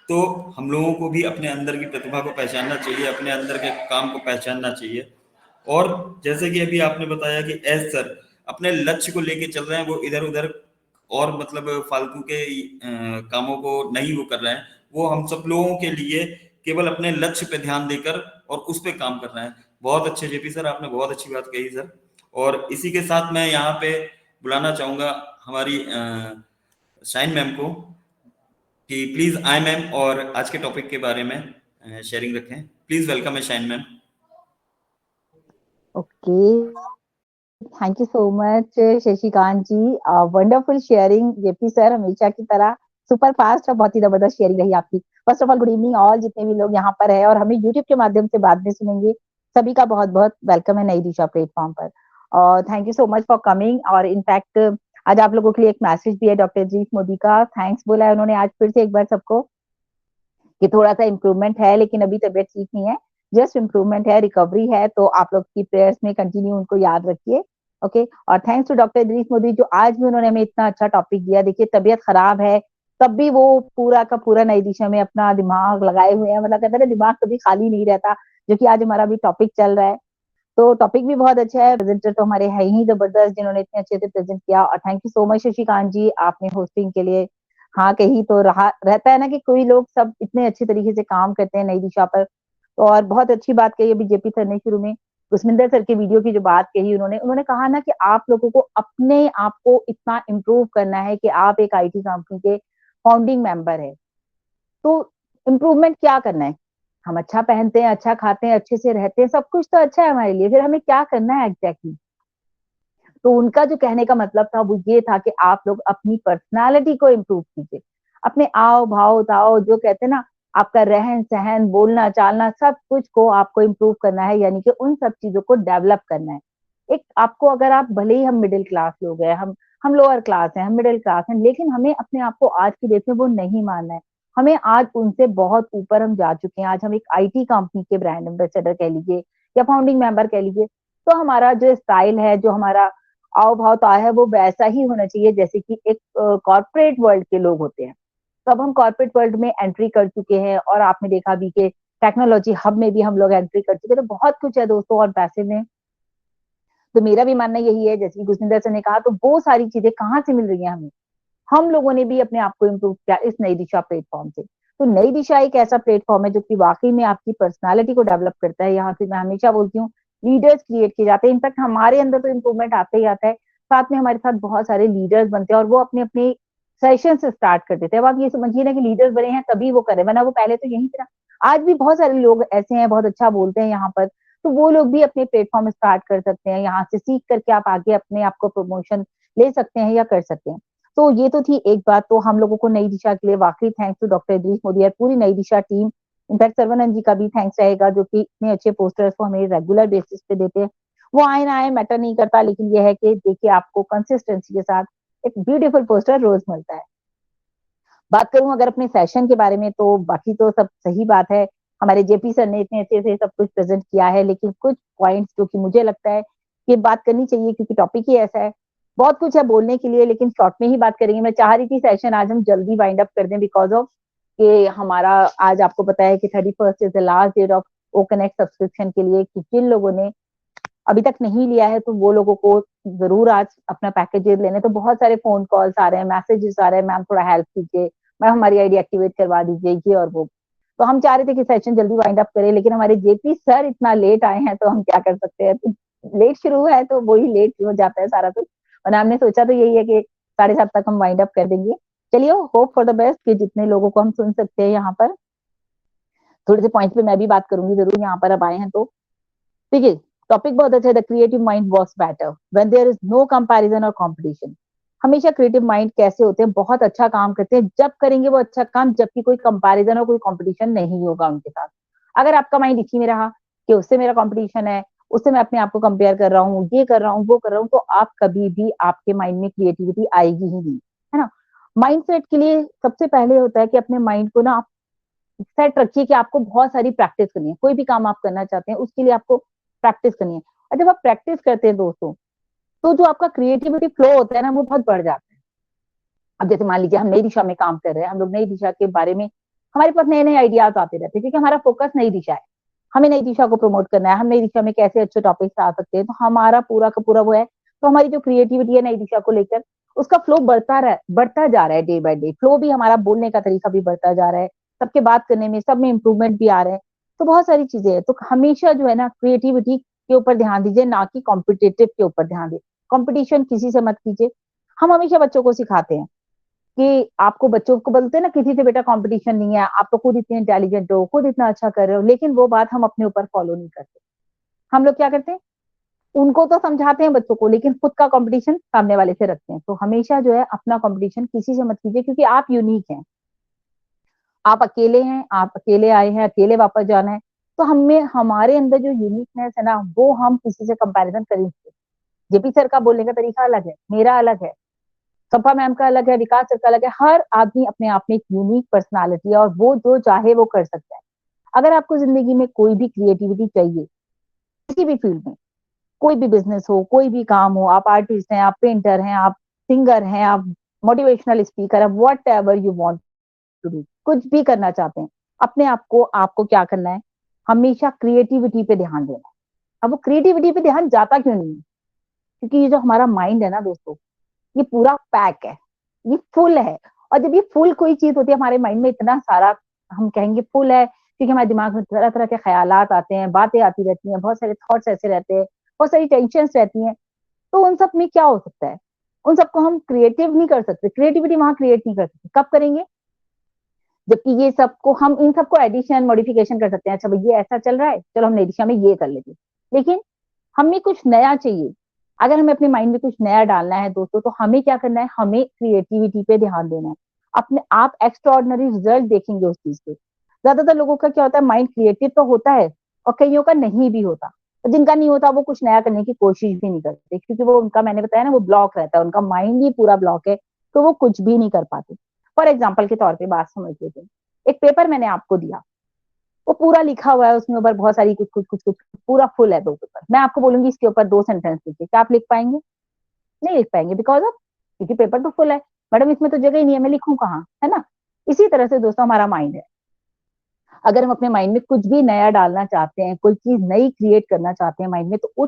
तो हम लोगों को भी अपने अंदर की प्रतिभा को पहचानना चाहिए, अपने अंदर के काम को पहचानना चाहिए। और जैसे कि अभी आपने बताया कि एस सर अपने लक्ष्य को लेके चल रहे हैं, वो इधर उधर और मतलब फालतू के कामों को नहीं वो कर रहे हैं, वो हम सब लोगों के लिए केवल अपने लक्ष्य पे ध्यान देकर और उस पे काम कर रहे हैं। बहुत अच्छे जेपी सर, आपने बहुत अच्छी बात कही सर। और इसी के साथ मैं यहाँ पे बुलाना चाहूंगा हमारी शाइन मैम को कि प्लीज आए मैम और आज के टॉपिक के बारे में शेयरिंग रखें। प्लीज वेलकम है shine ma'am. Okay, thank you so much, Shashikant ji. Wonderful sharing JP sir, हमेशा की तरह सुपर फास्ट और बहुत ही जबरदस्त शेयरिंग रही आपकी। First of all good evening all जितने भी लोग यहाँ पर है और हमें यूट्यूब के माध्यम से बाद में सुनेंगे, सभी का बहुत बहुत वेलकम है नई दिशा प्लेटफॉर्म पर। और thank you so much for coming. और इनफैक्ट आज आप लोगों के लिए एक मैसेज भी है डॉक्टर जीत मोदी का, थैंक्स बोला है उन्होंने आज फिर से एक बार सबको कि थोड़ा सा इम्प्रूवमेंट है लेकिन अभी तबीयत ठीक नहीं है, जस्ट इम्प्रूवमेंट है, रिकवरी है, तो आप लोग की प्रेयर्स में कंटिन्यू उनको याद रखिए। ओके, और thanks to doctor Idris Modi जो आज भी उन्होंने हमें इतना अच्छा टॉपिक दिया। देखिए तबीयत खराब है तब भी वो पूरा का पूरा नई दिशा में अपना दिमाग लगाए हुए हैं, मतलब कहते हैं दिमाग कभी खाली नहीं रहता, जो कि आज हमारा भी टॉपिक चल रहा है। तो टॉपिक भी बहुत अच्छा है, प्रेजेंटर तो हमारे है ही जबरदस्त जिन्होंने इतने अच्छे से प्रेजेंट किया। और thank you so much Shashikant ji, आपने होस्टिंग के लिए हाँ कही तो रहा रहता है ना कि कोई लोग सब इतने अच्छे तरीके से काम करते हैं नई दिशा पर। तो और बहुत अच्छी बात कही अभी जेपी सर ने शुरू में, कुशमिंदर सर के वीडियो की जो बात कही उन्होंने उन्होंने कहा ना कि आप लोगों को अपने आप को इतना इम्प्रूव करना है कि आप एक आईटी कंपनी के फाउंडिंग मेंबर है। तो इम्प्रूवमेंट क्या करना है, हम अच्छा पहनते हैं, अच्छा खाते हैं, अच्छे से रहते हैं, सब कुछ तो अच्छा है हमारे लिए, फिर हमें क्या करना है एग्जैक्टली। तो उनका जो कहने का मतलब था वो ये था कि आप लोग अपनी पर्सनालिटी को इम्प्रूव कीजिए, अपने आओ भाव ताओ जो कहते हैं ना, आपका रहन सहन बोलना चालना सब कुछ को आपको इम्प्रूव करना है, यानी कि उन सब चीजों को डेवलप करना है। एक आपको अगर आप भले ही हम मिडिल क्लास लोग हैं, हम लोअर क्लास हैं, हम मिडिल क्लास हैं, लेकिन हमें अपने आप को आज की डेट में वो नहीं मानना है। हमें आज उनसे बहुत ऊपर हम जा चुके हैं, आज हम एक आईटी कंपनी के ब्रांड एम्बेसडर कह लीजिए या फाउंडिंग मेंबर कह लीजिए। तो हमारा जो स्टाइल है, जो हमारा आओ भाव तो है वो वैसा ही होना चाहिए जैसे कि एक कॉर्पोरेट वर्ल्ड के लोग होते हैं। तो अब हम कॉर्पोरेट वर्ल्ड में एंट्री कर चुके हैं और आपने देखा भी कि टेक्नोलॉजी हब में भी हम लोग एंट्री कर चुके हैं, तो बहुत कुछ है दोस्तों और पैसे में। तो मेरा भी मानना यही है, जैसे कि गुरसिंदर सर ने कहा, तो वो सारी चीजें कहाँ से मिल रही हैं हमें, हम लोगों ने भी अपने आप को इम्प्रूव किया इस नई दिशा प्लेटफॉर्म से। तो नई दिशा एक ऐसा प्लेटफॉर्म है जो कि वाकई में आपकी पर्सनालिटी को डेवलप करता है। यहाँ से मैं हमेशा बोलती हूँ लीडर्स क्रिएट किए जाते हैं, इनफैक्ट हमारे अंदर तो इम्प्रूवमेंट आता ही आता है, साथ में हमारे साथ बहुत सारे लीडर्स बनते हैं और वो अपने अपने सेशन से स्टार्ट कर देते हैं। अब आप ये समझिए ना कि लीडर्स बने हैं तभी वो करे, वरना वो पहले तो यही था। आज भी बहुत सारे लोग ऐसे हैं बहुत अच्छा बोलते हैं यहाँ पर, तो वो लोग भी अपने प्लेटफॉर्म स्टार्ट कर सकते हैं, यहाँ से सीख करके आप आगे अपने आप को प्रमोशन ले सकते हैं या कर सकते हैं। तो ये तो थी एक बात। तो हम लोगों को नई दिशा के लिए वाकई thanks to doctor Idris Modi और पूरी नई दिशा टीम, इनफैक्ट सर्वनंद जी का भी थैंक्स रहेगा जो कि इतने अच्छे पोस्टर्स को हमें रेगुलर बेसिस पे देते हैं। वो आए ना आए मैटर नहीं करता, लेकिन यह है कि देखिए आपको कंसिस्टेंसी के साथ एक ब्यूटीफुल पोस्टर रोज मिलता है। बात करूं अगर अपने सेशन के बारे में तो बाकी तो सब सही बात है, हमारे जेपी सर ने इतने अच्छे से सब कुछ प्रेजेंट किया है, लेकिन कुछ पॉइंट्स जो कि मुझे लगता है कि बात करनी चाहिए क्योंकि टॉपिक ही ऐसा है। बहुत कुछ है बोलने के लिए लेकिन शॉर्ट में ही बात करेंगे। मैं चाह रही थी सेशन आज हम जल्दी वाइंड अप कर दें बिकॉज ऑफ कि हमारा आज आपको पता है कि 31 is the last date of O connect subscription के लिए, कि जिन लोगों ने अभी तक नहीं लिया है तो वो लोगों को जरूर आज अपना पैकेजेस लेने। तो बहुत सारे फोन कॉल्स आ रहे हैं, मैसेजेस आ रहे हैं, मैम थोड़ा हेल्प कीजिए, मैम हमारी आईडी एक्टिवेट करवा दीजिए, ये और वो। तो हम चाह रहे थे कि सेशन जल्दी वाइंड अप करें, लेकिन हमारे जेपी सर इतना लेट आए हैं तो हम क्या कर सकते हैं। तो लेट शुरू है तो वही लेट हो जाता है सारा कुछ, और हमने सोचा तो यही है कि 7:30 तक हम वाइंड अप कर देंगे। चलिए होप फॉर द बेस्ट कि जितने लोगों को हम सुन सकते हैं यहाँ पर। थोड़े से पॉइंट्स पे मैं भी बात करूंगी जरूर, यहाँ पर अब आए हैं तो ठीक है। टॉपिक बहुत अच्छा है, the creative mind works better when there is no comparison और कंपटीशन। हमेशा क्रिएटिव माइंड कैसे होते हैं, बहुत अच्छा काम करते हैं जब करेंगे वो अच्छा काम, जबकि कोई कंपैरिजन और कोई कंपटीशन नहीं होगा उनके साथ। अगर आपका माइंड इसी में रहा कि उससे मेरा कंपटीशन है, उससे मैं अपने आप को कंपेयर कर रहा हूँ, ये कर रहा हूँ वो कर रहा हूँ, तो आप कभी भी आपके माइंड में क्रिएटिविटी आएगी ही नहीं, है ना। माइंड सेट के लिए सबसे पहले होता है कि अपने माइंड को ना आप सेट रखिए कि आपको बहुत सारी प्रैक्टिस करनी है। कोई भी काम आप करना चाहते हैं उसके लिए आपको प्रैक्टिस करनी है, और जब आप प्रैक्टिस करते हैं दोस्तों तो जो आपका क्रिएटिविटी फ्लो होता है ना वो बहुत बढ़ जाता है। अब जैसे मान लीजिए हम नई दिशा में काम कर रहे हैं, हम लोग नई दिशा के बारे में हमारे पास नए नए आइडियाज आते रहते हैं क्योंकि हमारा फोकस नई दिशा है, हमें नई दिशा को प्रमोट करना है, हम नई दिशा में कैसे अच्छे टॉपिक्स आ सकते हैं, तो हमारा पूरा का पूरा वो है। तो हमारी जो क्रिएटिविटी है नई दिशा को लेकर उसका फ्लो बढ़ता जा रहा है डे बाय डे। फ्लो भी हमारा बोलने का तरीका भी बढ़ता जा रहा है, सबके बात करने में, सब में इम्प्रूवमेंट भी आ रहे हैं। तो बहुत सारी चीजें हैं। तो हमेशा जो है ना क्रिएटिविटी के ऊपर ध्यान दीजिए, ना कि कॉम्पिटिटिव के ऊपर ध्यान दीजिए। कंपटीशन किसी से मत कीजिए। हम हमेशा बच्चों को सिखाते हैं कि आपको, बच्चों को बोलते हैं ना, किसी से बेटा कंपटीशन नहीं है, आप तो खुद इतने इंटेलिजेंट हो, खुद इतना अच्छा कर रहे हो। लेकिन वो बात हम अपने ऊपर फॉलो नहीं करते। हम लोग क्या करते हैं, उनको तो समझाते हैं बच्चों को, लेकिन खुद का कंपटीशन सामने वाले से रखते हैं। तो हमेशा जो है अपना कंपटीशन किसी से मत कीजिए, क्योंकि आप यूनिक हैं, आप अकेले हैं, आप अकेले आए हैं, अकेले वापस जाना है। तो हमें, हमारे अंदर जो यूनिकनेस है ना, वो हम किसी से कंपैरिजन करेंगे। जेपी सर का बोलने का तरीका अलग है, मेरा अलग है, सपा मैम का अलग है, विकास सर का अलग है। हर आदमी अपने आप में एक यूनिक पर्सनालिटी है, और वो जो चाहे वो कर सकता है। अगर आपको जिंदगी में कोई भी क्रिएटिविटी चाहिए, किसी भी फील्ड में, कोई भी बिजनेस हो, कोई भी काम हो, आप आर्टिस्ट हैं, आप पेंटर हैं, आप सिंगर हैं, आप मोटिवेशनल स्पीकर है, whatever you want to do, कुछ भी करना चाहते हैं, अपने आप को, आपको क्या करना है, हमेशा क्रिएटिविटी पे ध्यान देना है। अब वो क्रिएटिविटी पे ध्यान जाता क्यों नहीं है? क्योंकि ये जो हमारा माइंड है ना दोस्तों, ये पूरा पैक है, ये फुल है। और जब ये फुल कोई चीज होती है हमारे माइंड में, इतना सारा, हम कहेंगे फुल है, क्योंकि हमारे दिमाग में तरह तरह के ख्यालात आते हैं, बातें आती रहती हैं, बहुत सारे थॉट्स ऐसे रहते हैं, बहुत सारी टेंशन रहती हैं। तो उन सब में क्या हो सकता है, उन सबको हम क्रिएटिव नहीं कर सकते, क्रिएटिविटी वहां क्रिएट नहीं कर सकते। कब करेंगे? जबकि ये सबको, हम इन सबको एडिशन मॉडिफिकेशन कर सकते हैं। अच्छा भाई, ये ऐसा चल रहा है, चलो हमने एडिशन में ये कर लेते। लेकिन हमें कुछ नया चाहिए। अगर हमें अपने माइंड में कुछ नया डालना है दोस्तों, तो हमें क्या करना है, हमें क्रिएटिविटी पे ध्यान देना है। अपने आप एक्स्ट्रा ऑर्डिनरी रिजल्ट देखेंगे उस चीज पे। ज्यादातर लोगों का क्या होता है, माइंड क्रिएटिव तो होता है, और कईयों का नहीं भी होता। और जिनका नहीं होता, वो कुछ नया करने की कोशिश भी नहीं करते, क्योंकि वो, उनका, मैंने बताया ना, वो ब्लॉक रहता है, उनका माइंड ही पूरा ब्लॉक है, तो वो कुछ भी नहीं कर पाते। फॉर एग्जाम्पल के तौर पर बात समझ लेते हैं, एक पेपर मैंने आपको दिया, वो पूरा लिखा हुआ है, उसमें ऊपर बहुत सारी कुछ कुछ कुछ कुछ पूरा फुल है दो पेपर। मैं आपको बोलूंगी इसके ऊपर 2 सेंटेंस लिखिए, क्या आप लिख पाएंगे? नहीं लिख पाएंगे, बिकॉज ऑफ, क्योंकि पेपर तो फुल है। मैडम इसमें तो जगह ही नहीं है, मैं लिखूं कहाँ, है ना? इसी तरह से दोस्तों हमारा माइंड है। अगर हम अपने माइंड में कुछ भी नया डालना चाहते हैं, कोई चीज नई क्रिएट करना चाहते हैं माइंड में, तो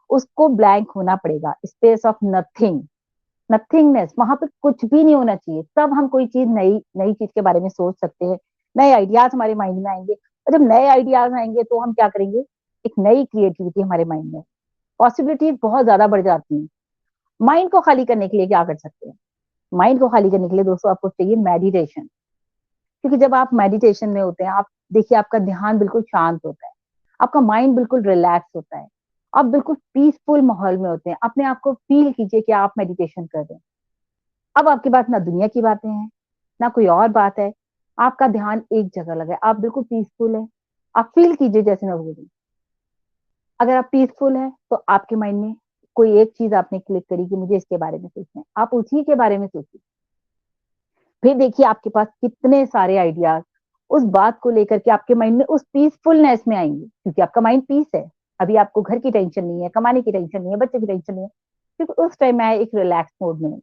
उसको ब्लैंक होना पड़ेगा, स्पेस ऑफ नथिंग, नथिंगनेस, वहां पे कुछ भी नहीं होना चाहिए। तब हम कोई चीज, नई नई चीज के बारे में सोच सकते हैं, नए आइडियाज हमारे माइंड में आएंगे। और जब नए आइडियाज आएंगे तो हम क्या करेंगे, एक नई क्रिएटिविटी हमारे माइंड में, पॉसिबिलिटी बहुत ज्यादा बढ़ जाती है। माइंड को खाली करने के लिए क्या कर सकते हैं? माइंड को खाली करने के लिए दोस्तों आपको चाहिए मेडिटेशन। क्योंकि जब आप मेडिटेशन में होते हैं, आप देखिए, आपका ध्यान बिल्कुल शांत होता है, आपका माइंड बिल्कुल रिलैक्स होता है, आप बिल्कुल पीसफुल माहौल में होते हैं। अपने आप को फील कीजिए कि आप मेडिटेशन कर रहे हैं। अब आपके पास ना दुनिया की बातें हैं, ना कोई और बात है, आपका ध्यान एक जगह लगा है, आप बिल्कुल पीसफुल है। आप फील कीजिए जैसे मैं बोल रही हूँ। अगर आप पीसफुल है, तो आपके माइंड में कोई एक चीज आपने क्लिक करी कि मुझे इसके बारे में सोचना है, आप उसी के बारे में सोचिए। फिर देखिए आपके पास कितने सारे आइडियाज उस बात को लेकर के आपके माइंड में, उस पीसफुलनेस में आएंगे, क्योंकि आपका माइंड पीस है। अभी आपको घर की टेंशन नहीं है, कमाने की टेंशन नहीं है, बच्चे की टेंशन नहीं है, क्योंकि उस टाइम मैं एक रिलैक्स मोड में हूँ,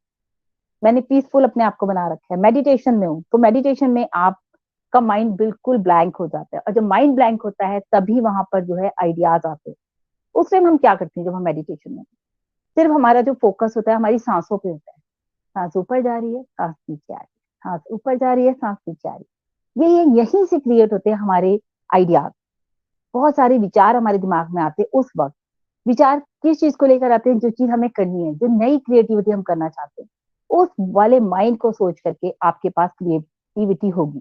मैंने पीसफुल अपने आप को बना रखा है, मेडिटेशन में हूँ। तो मेडिटेशन में आपका माइंड बिल्कुल ब्लैंक हो जाता है, और जब माइंड ब्लैंक होता है तभी वहां पर जो है आइडियाज आते हैं। उस टाइम हम क्या करते हैं, जब हम मेडिटेशन में, सिर्फ हमारा जो फोकस होता है हमारी सांसों पे होता है। सांस ऊपर जा रही है, सांस नीचे आ रही है, सांस ऊपर जा रही है, सांस नीचे आ रही है। ये यहीं से क्रिएट होते हैं हमारे आइडियाज। बहुत सारे विचार हमारे दिमाग में आते हैं उस वक्त। विचार किस चीज को लेकर आते हैं? जो चीज हमें करनी है, जो नई क्रिएटिविटी हम करना चाहते हैं, उस वाले माइंड को सोच करके आपके पास क्रिएटिविटी होगी।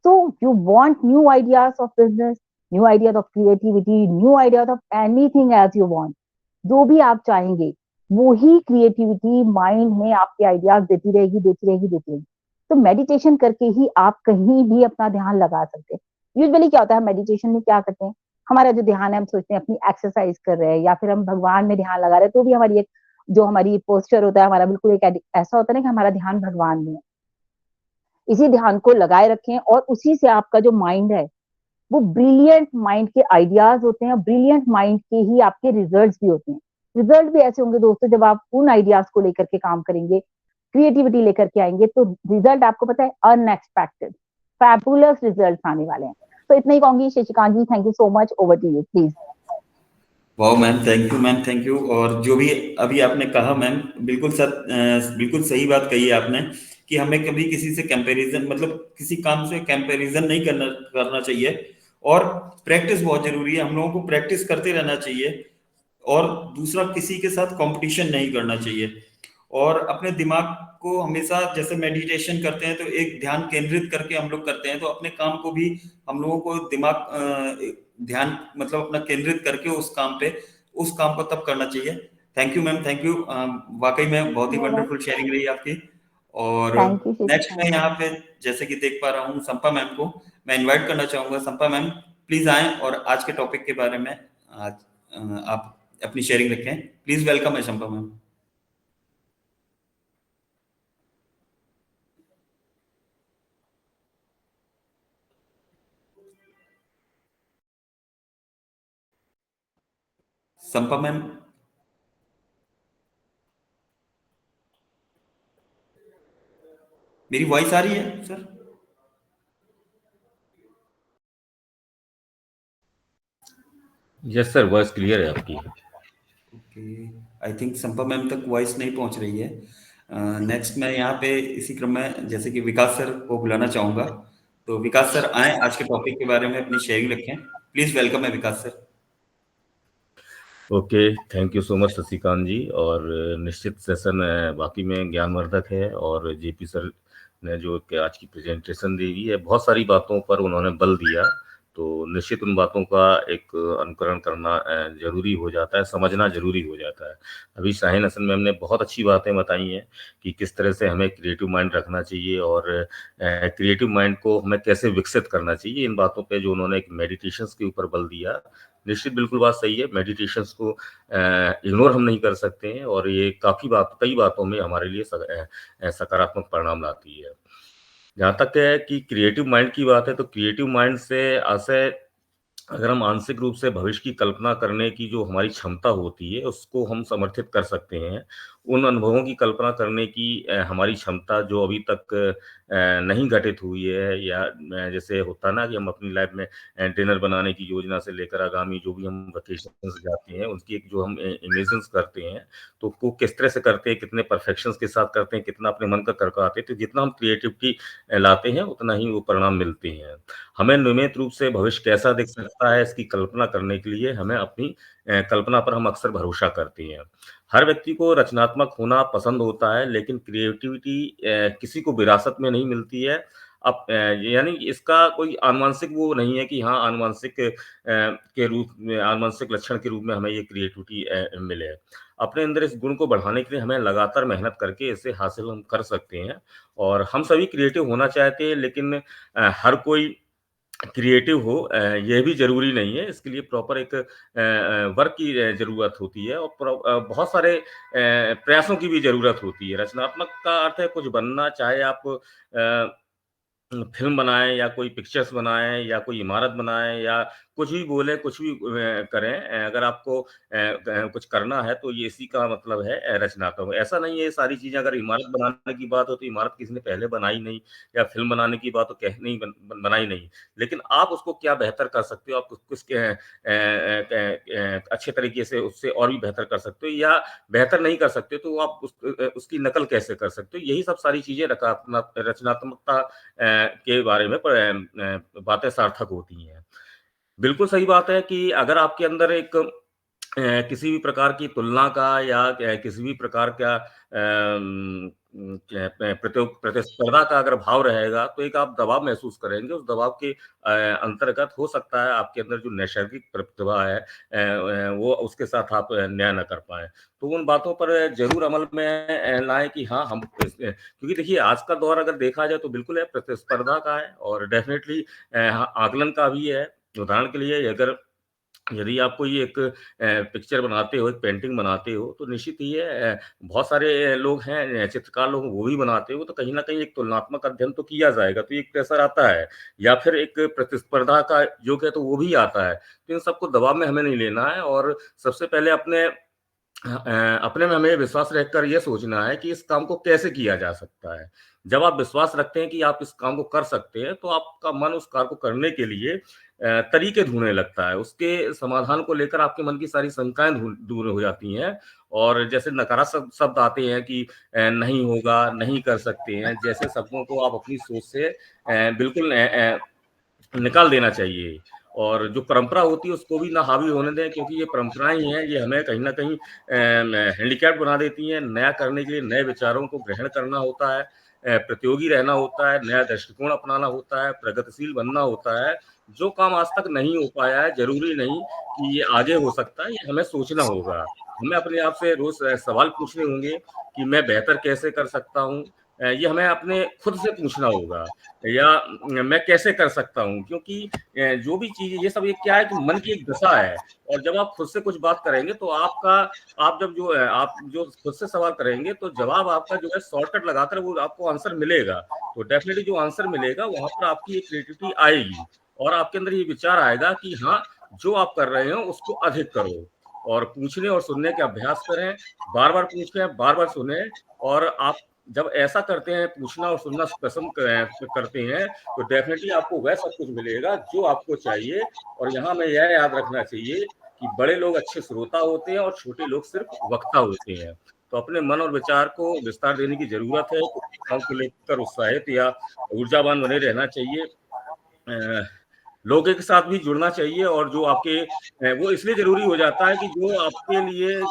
So you want new ideas of business, new ideas of creativity, new ideas of anything as you want. जो भी आप चाहेंगे, वो ही क्रिएटिविटी माइंड में आपके आइडियाज देती रहेगी, देती रहेगी, देती रहेगी। तो मेडिटेशन करके ही आप कहीं भी अपना ध्यान लगा सकते हैं। यूजुअली क्या होता है, मेडिटेशन में क्या करते हैं, हमारा जो ध्यान है, हम सोचते हैं अपनी एक्सरसाइज कर रहे हैं, या फिर हम भगवान में ध्यान लगा रहे हैं, तो भी हमारी एक, जो हमारी पोस्चर होता है हमारा, बिल्कुल एक ऐसा होता है ना कि हमारा ध्यान भगवान में है। इसी ध्यान को लगाए रखें, और उसी से आपका जो माइंड है, वो ब्रिलियंट माइंड के आइडियाज होते हैं, ब्रिलियंट माइंड के ही आपके रिजल्ट्स भी होते हैं। रिजल्ट भी ऐसे होंगे दोस्तों, जब आप उन आइडियाज को लेकर के काम करेंगे, क्रिएटिविटी लेकर के आएंगे, तो रिजल्ट आपको पता है अनएक्सपेक्टेड, फैबुलस रिजल्ट आने वाले हैं। तो इतना ही कहूंगी। Shashikant ji, thank you so much, over to you please. वाह मैम, थैंक यू। और जो भी अभी आपने कहा मैम, बिल्कुल सही बात कही है आपने कि हमें कभी किसी से कंपैरिजन, मतलब किसी काम से कंपैरिजन नहीं करना चाहिए। और प्रैक्टिस बहुत जरूरी है, हम लोगों को प्रैक्टिस करते रहना चाहिए। और दूसरा, किसी के साथ कंपटीशन नहीं करना चाहिए। और अपने दिमाग को हमेशा, जैसे मेडिटेशन करते हैं तो एक ध्यान केंद्रित करके हम लोग करते हैं, तो अपने काम को भी हम लोगों को ध्यान, मतलब अपना केंद्रित करके उस काम को तब करना चाहिए। Thank you ma'am, thank you. वाकई में बहुत ही वंडरफुल शेयरिंग रही आपकी। और थैंक यू नेक्स्ट शशिकांत मैं जी। यहाँ पे जैसे कि देख पा रहा हूँ संपा मैम को, मैं इनवाइट करना चाहूंगा। संपा मैम, प्लीज आए और आज के टॉपिक के बारे में आज आप अपनी शेयरिंग रखें। प्लीज वेलकम है संपा मैम। संपा मैम, मेरी वॉइस आ रही है sir? Yes sir, voice clear है आपकी। ओके, आई थिंक संपा मैम तक वॉइस नहीं पहुंच रही है। नेक्स्ट मैं यहाँ पे इसी क्रम में जैसे कि विकास सर को बुलाना चाहूंगा। तो विकास सर आए, आज के टॉपिक के बारे में अपनी शेयरिंग रखें। प्लीज वेलकम है Vikas sir. Okay, thank you so much Shashikant ji. और निश्चित सेशन वाकई में ज्ञानवर्धक है। और जेपी सर ने जो कि आज की प्रेजेंटेशन दी है, बहुत सारी बातों पर उन्होंने बल दिया। तो निश्चित उन बातों का एक अनुकरण करना जरूरी हो जाता है, समझना जरूरी हो जाता है। अभी शाहीन हसन मैम ने बहुत अच्छी बातें बताई हैं कि किस तरह से हमें क्रिएटिव माइंड रखना चाहिए और क्रिएटिव माइंड को हमें कैसे विकसित करना चाहिए। इन बातों पे जो उन्होंने एक मेडिटेशंस के ऊपर बल दिया, निश्चित बिल्कुल बात सही है। मेडिटेशंस को इग्नोर हम नहीं कर सकते हैं और ये कई बातों में हमारे लिए सकारात्मक परिणाम लाती है। जहाँ तक है कि क्रिएटिव माइंड की बात है, तो क्रिएटिव माइंड से आशय, अगर हम मानसिक रूप से भविष्य की कल्पना करने की जो हमारी क्षमता होती है, उसको हम समर्थित कर सकते हैं। उन अनुभवों की कल्पना करने की हमारी क्षमता जो अभी तक नहीं घटित हुई है, या जैसे होता है ना कि हम अपनी लाइफ में डिनर बनाने की योजना से लेकर आगामी जो भी हम वेकेशंस जाते हैं, उसकी एक जो हम इमेजिन्स करते हैं, तो वो किस तरह से करते हैं, कितने परफेक्शंस के साथ करते हैं, कितना अपने मन का कर पाते हैं, तो जितना हम क्रिएटिविटी लाते हैं, उतना ही वो परिणाम मिलते हैं। हमें नियमित रूप से भविष्य कैसा दिख सकता है, इसकी कल्पना करने के लिए हमें अपनी कल्पना पर हम अक्सर भरोसा करते हैं। हर व्यक्ति को रचनात्मक होना पसंद होता है, लेकिन क्रिएटिविटी किसी को विरासत में नहीं मिलती है। अब यानी इसका कोई आनुवंशिक वो नहीं है कि हाँ, आनुवंशिक के रूप में, आनुवंशिक लक्षण के रूप में हमें ये क्रिएटिविटी मिले। अपने अंदर इस गुण को बढ़ाने के लिए हमें लगातार मेहनत करके इसे हासिल हम कर सकते हैं। और हम सभी क्रिएटिव होना चाहते हैं, लेकिन हर कोई क्रिएटिव हो ये भी ज़रूरी नहीं है। इसके लिए प्रॉपर एक वर्क की ज़रूरत होती है और बहुत सारे प्रयासों की भी ज़रूरत होती है। रचनात्मक का अर्थ है कुछ बनना, चाहे आप फ़िल्म बनाएँ या कोई पिक्चर्स बनाएँ या कोई इमारत बनाएँ या कुछ भी बोलें, कुछ भी करें। अगर आपको कुछ करना है तो ये इसी का मतलब है रचनात्मक। ऐसा नहीं है ये सारी चीज़ें, अगर इमारत बनाने की बात हो तो इमारत किसी ने पहले बनाई नहीं, या फ़िल्म बनाने की बात हो नहीं बनाई नहीं। लेकिन आप उसको क्या बेहतर कर सकते हो, आप उसके अच्छे तरीके से उससे और भी बेहतर कर सकते हो, या बेहतर नहीं कर सकते तो आप उसकी नकल कैसे कर सकते हो। यही सब सारी चीज़ें रचनात्मकता के बारे में बातें सार्थक होती हैं। बिल्कुल सही बात है कि अगर आपके अंदर एक किसी भी प्रकार की तुलना का या किसी भी प्रकार का प्रतिस्पर्धा का अगर भाव रहेगा, तो एक आप दबाव महसूस करेंगे। उस दबाव के अंतर्गत हो सकता है आपके अंदर जो नैसर्गिक प्रतिभा है वो उसके साथ आप न्याय ना कर पाएँ। तो उन बातों पर ज़रूर अमल में लाएँ कि हाँ, हम क्योंकि देखिए आज का दौर अगर देखा जाए तो बिल्कुल है, प्रतिस्पर्धा का है और डेफ़िनेटली आकलन का भी है। उदाहरण के लिए अगर यदि आप कोई एक पिक्चर बनाते हो, एक पेंटिंग बनाते हो, तो निश्चित ही है बहुत सारे लोग हैं, चित्रकार लोग वो भी बनाते हो, तो कहीं न कहीं एक तुलनात्मक अध्ययन तो किया जाएगा, तो एक प्रेशर आता है या फिर एक प्रतिस्पर्धा का युग है, तो वो भी आता है। तो इन सबको दबाव में हमें नहीं लेना है और सबसे पहले अपने अपने में हमें विश्वास रखकर यह सोचना है कि इस काम को कैसे किया जा सकता है। जब आप विश्वास रखते हैं कि आप इस काम को कर सकते हैं, तो आपका मन उस कार्य को करने के लिए तरीके ढूंढने लगता है। उसके समाधान को लेकर आपके मन की सारी शंकाएं दूर हो जाती हैं, और जैसे नकारात्मक शब्द आते हैं कि नहीं होगा, नहीं कर सकते हैं, जैसे शब्दों को आप अपनी सोच से बिल्कुल निकाल देना चाहिए। और जो परंपरा होती है उसको भी ना हावी होने दें, क्योंकि ये परंपराएं ही हैं, ये हमें कहीं ना कहीं हैंडीकैप बना देती हैं। नया करने के लिए नए विचारों को ग्रहण करना होता है, प्रतियोगी रहना होता है, नया दृष्टिकोण अपनाना होता है, प्रगतिशील बनना होता है। जो काम आज तक नहीं हो पाया है, जरूरी नहीं कि ये आगे हो सकता है, ये हमें सोचना होगा। हमें अपने आप से रोज सवाल पूछने होंगे कि मैं बेहतर कैसे कर सकता हूँ। ये हमें अपने खुद से पूछना होगा, या मैं कैसे कर सकता हूँ, क्योंकि जो भी चीज ये सब, ये क्या है कि मन की एक दशा है। और जब आप खुद से कुछ बात करेंगे तो आप जब जो है, आप जो खुद से सवाल करेंगे तो जवाब आपका जो है शॉर्टकट लगाकर वो आपको आंसर मिलेगा। तो डेफिनेटली जो आंसर मिलेगा वहां पर आपकी एक क्रिएटिविटी आएगी, और आपके अंदर ये विचार आएगा कि हाँ, जो आप कर रहे हो उसको अधिक करो। और पूछने और सुनने का अभ्यास करें, बार बार पूछें, बार बार सुने। और आप जब ऐसा करते हैं, पूछना और सुनना पसंद करते हैं, तो डेफिनेटली आपको वह सब कुछ मिलेगा जो आपको चाहिए। और यहाँ में यह याद रखना चाहिए कि बड़े लोग अच्छे श्रोता होते हैं और छोटे लोग सिर्फ वक्ता होते हैं। तो अपने मन और विचार को विस्तार देने की जरूरत है, काम को लेकर उत्साहित या ऊर्जावान बने रहना चाहिए, लोगों के साथ भी जुड़ना चाहिए। और जो आपके वो इसलिए जरूरी हो जाता है कि जो आपके लिए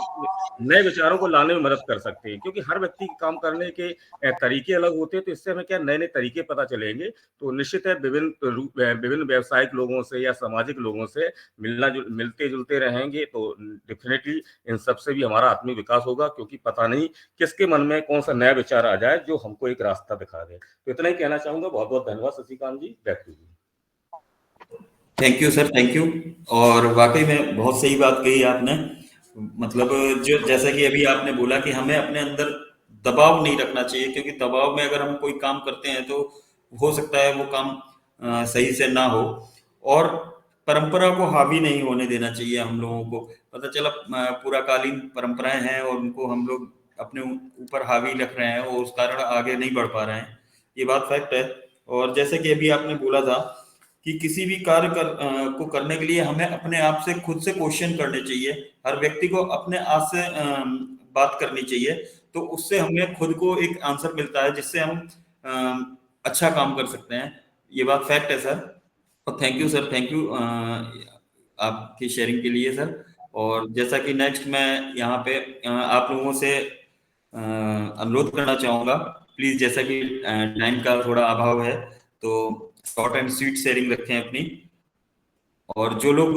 नए विचारों को लाने में मदद कर सकते हैं, क्योंकि हर व्यक्ति के काम करने के तरीके अलग होते हैं। तो इससे हमें क्या नए नए तरीके पता चलेंगे। तो निश्चित है विभिन्न व्यावसायिक लोगों से या सामाजिक लोगों से मिलते जुलते रहेंगे, तो डेफिनेटली इन सब से भी हमारा आत्मिक विकास होगा, क्योंकि पता नहीं किसके मन में कौन सा नया विचार आ जाए जो हमको एक रास्ता दिखा दे। तो इतना ही कहना चाहूंगा। बहुत बहुत धन्यवाद Shashikant ji, back to you. Thank you sir, thank you. और वाकई में बहुत सही बात कही आपने। मतलब जो जैसा कि अभी आपने बोला कि हमें अपने अंदर दबाव नहीं रखना चाहिए, क्योंकि दबाव में अगर हम कोई काम करते हैं तो हो सकता है वो काम सही से ना हो। और परंपरा को हावी नहीं होने देना चाहिए। हम लोगों को पता चला पूरा कालीन परंपराएं हैं और उनको हम लोग अपने ऊपर हावी रख रहे हैं और उस कारण आगे नहीं बढ़ पा रहे हैं। ये बात फैक्ट है। और जैसे कि अभी आपने बोला था कि किसी भी कार्य को करने के लिए हमें अपने आप से खुद से क्वेश्चन करने चाहिए। हर व्यक्ति को अपने आप से बात करनी चाहिए, तो उससे हमें खुद को एक आंसर मिलता है जिससे हम अच्छा काम कर सकते हैं। ये बात फैक्ट है सर। और thank you sir, thank you आपकी शेयरिंग के लिए सर। और जैसा कि नेक्स्ट मैं यहाँ पे आप लोगों से अनुरोध करना चाहूंगा, प्लीज, जैसा कि टाइम का थोड़ा अभाव है, तो शॉर्ट एंड स्वीट शेयरिंग रखें अपनी। और जो लोग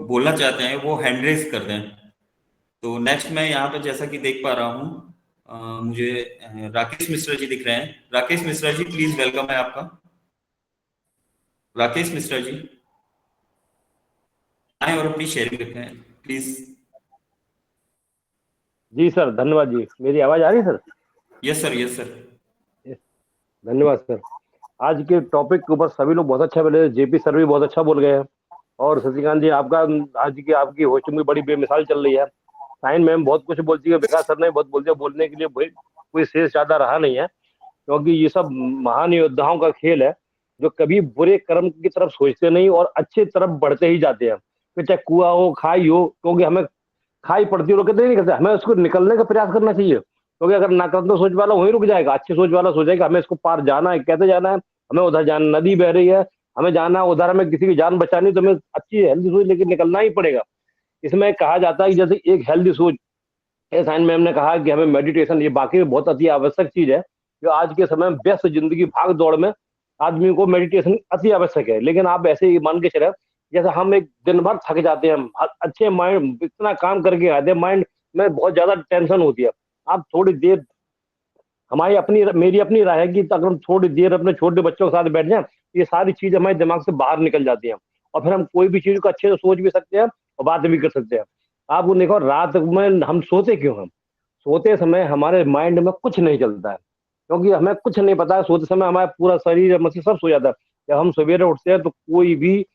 बोलना चाहते हैं वो हैंड रेज कर दें। तो नेक्स्ट मैं यहाँ पे जैसा कि देख पा रहा हूँ, मुझे राकेश मिश्रा जी दिख रहे हैं। राकेश मिश्रा जी, प्लीज, वेलकम है आपका। राकेश मिश्रा जी आए और अपनी शेयरिंग रखें प्लीज। जी सर, धन्यवाद जी। मेरी आवाज आ रही है sir? Yes sir, yes sir. धन्यवाद सर। आज के टॉपिक के ऊपर सभी लोग बहुत अच्छा बोले, जेपी सर भी बहुत अच्छा बोल गए हैं, और शशिकांत जी आपका आज की आपकी होस्टिंग भी बड़ी बेमिसाल चल रही है। साइन मैम बहुत कुछ बोलती है, विकास सर ने बहुत बोल दिया, बोलने के लिए कोई शेष ज्यादा रहा नहीं है, क्योंकि ये सब महान योद्धाओं का खेल है जो कभी बुरे कर्म की तरफ सोचते नहीं और अच्छे तरफ बढ़ते ही जाते हैं। फिर चाहे कुआं हो, खाई हो, क्योंकि हमें खाई पड़ती है, लोग कहते नहीं करते, हमें उसको निकलने का प्रयास करना चाहिए। क्योंकि अगर नकारात्मक सोच वाला वहीं रुक जाएगा, अच्छी सोच वाला सोचेगा हमें इसको पार जाना है, कैसे जाना है, हमें उधर जाना, नदी बह रही है, हमें जाना है उधर, हमें किसी की जान बचानी, तो हमें अच्छी हेल्दी सोच लेकर निकलना ही पड़ेगा। इसमें कहा जाता है कि जैसे एक हेल्दी सोच, साइन मैम ने कहा कि हमें मेडिटेशन, ये बाकी बहुत अति आवश्यक चीज है, जो आज के समय व्यस्त जिंदगी भाग दौड़ में आदमी को मेडिटेशन अति आवश्यक है। लेकिन आप ऐसे ही मान के चले, जैसे हम एक दिन भर थक जाते हैं, हम अच्छे माइंड इतना काम करके आते हैं, माइंड में बहुत ज्यादा टेंशन होती है, आप थोड़ी देर, मेरी अपनी राय है कि अगर हम थोड़ी देर अपने छोटे बच्चों के साथ बैठ जाए, ये सारी चीज हमारे दिमाग से बाहर निकल जाती है, और फिर हम कोई भी चीज को अच्छे से सोच भी सकते हैं और बात भी कर सकते हैं। आप देखो, रात में हम सोते क्यों? हम सोते समय हमारे माइंड में कुछ नहीं चलता है, क्योंकि हमें कुछ नहीं पता है। सोते समय हमारा पूरा शरीर मस्तिष्क सब सो जाता है। जब हम सवेरे उठते हैं तो कोई भी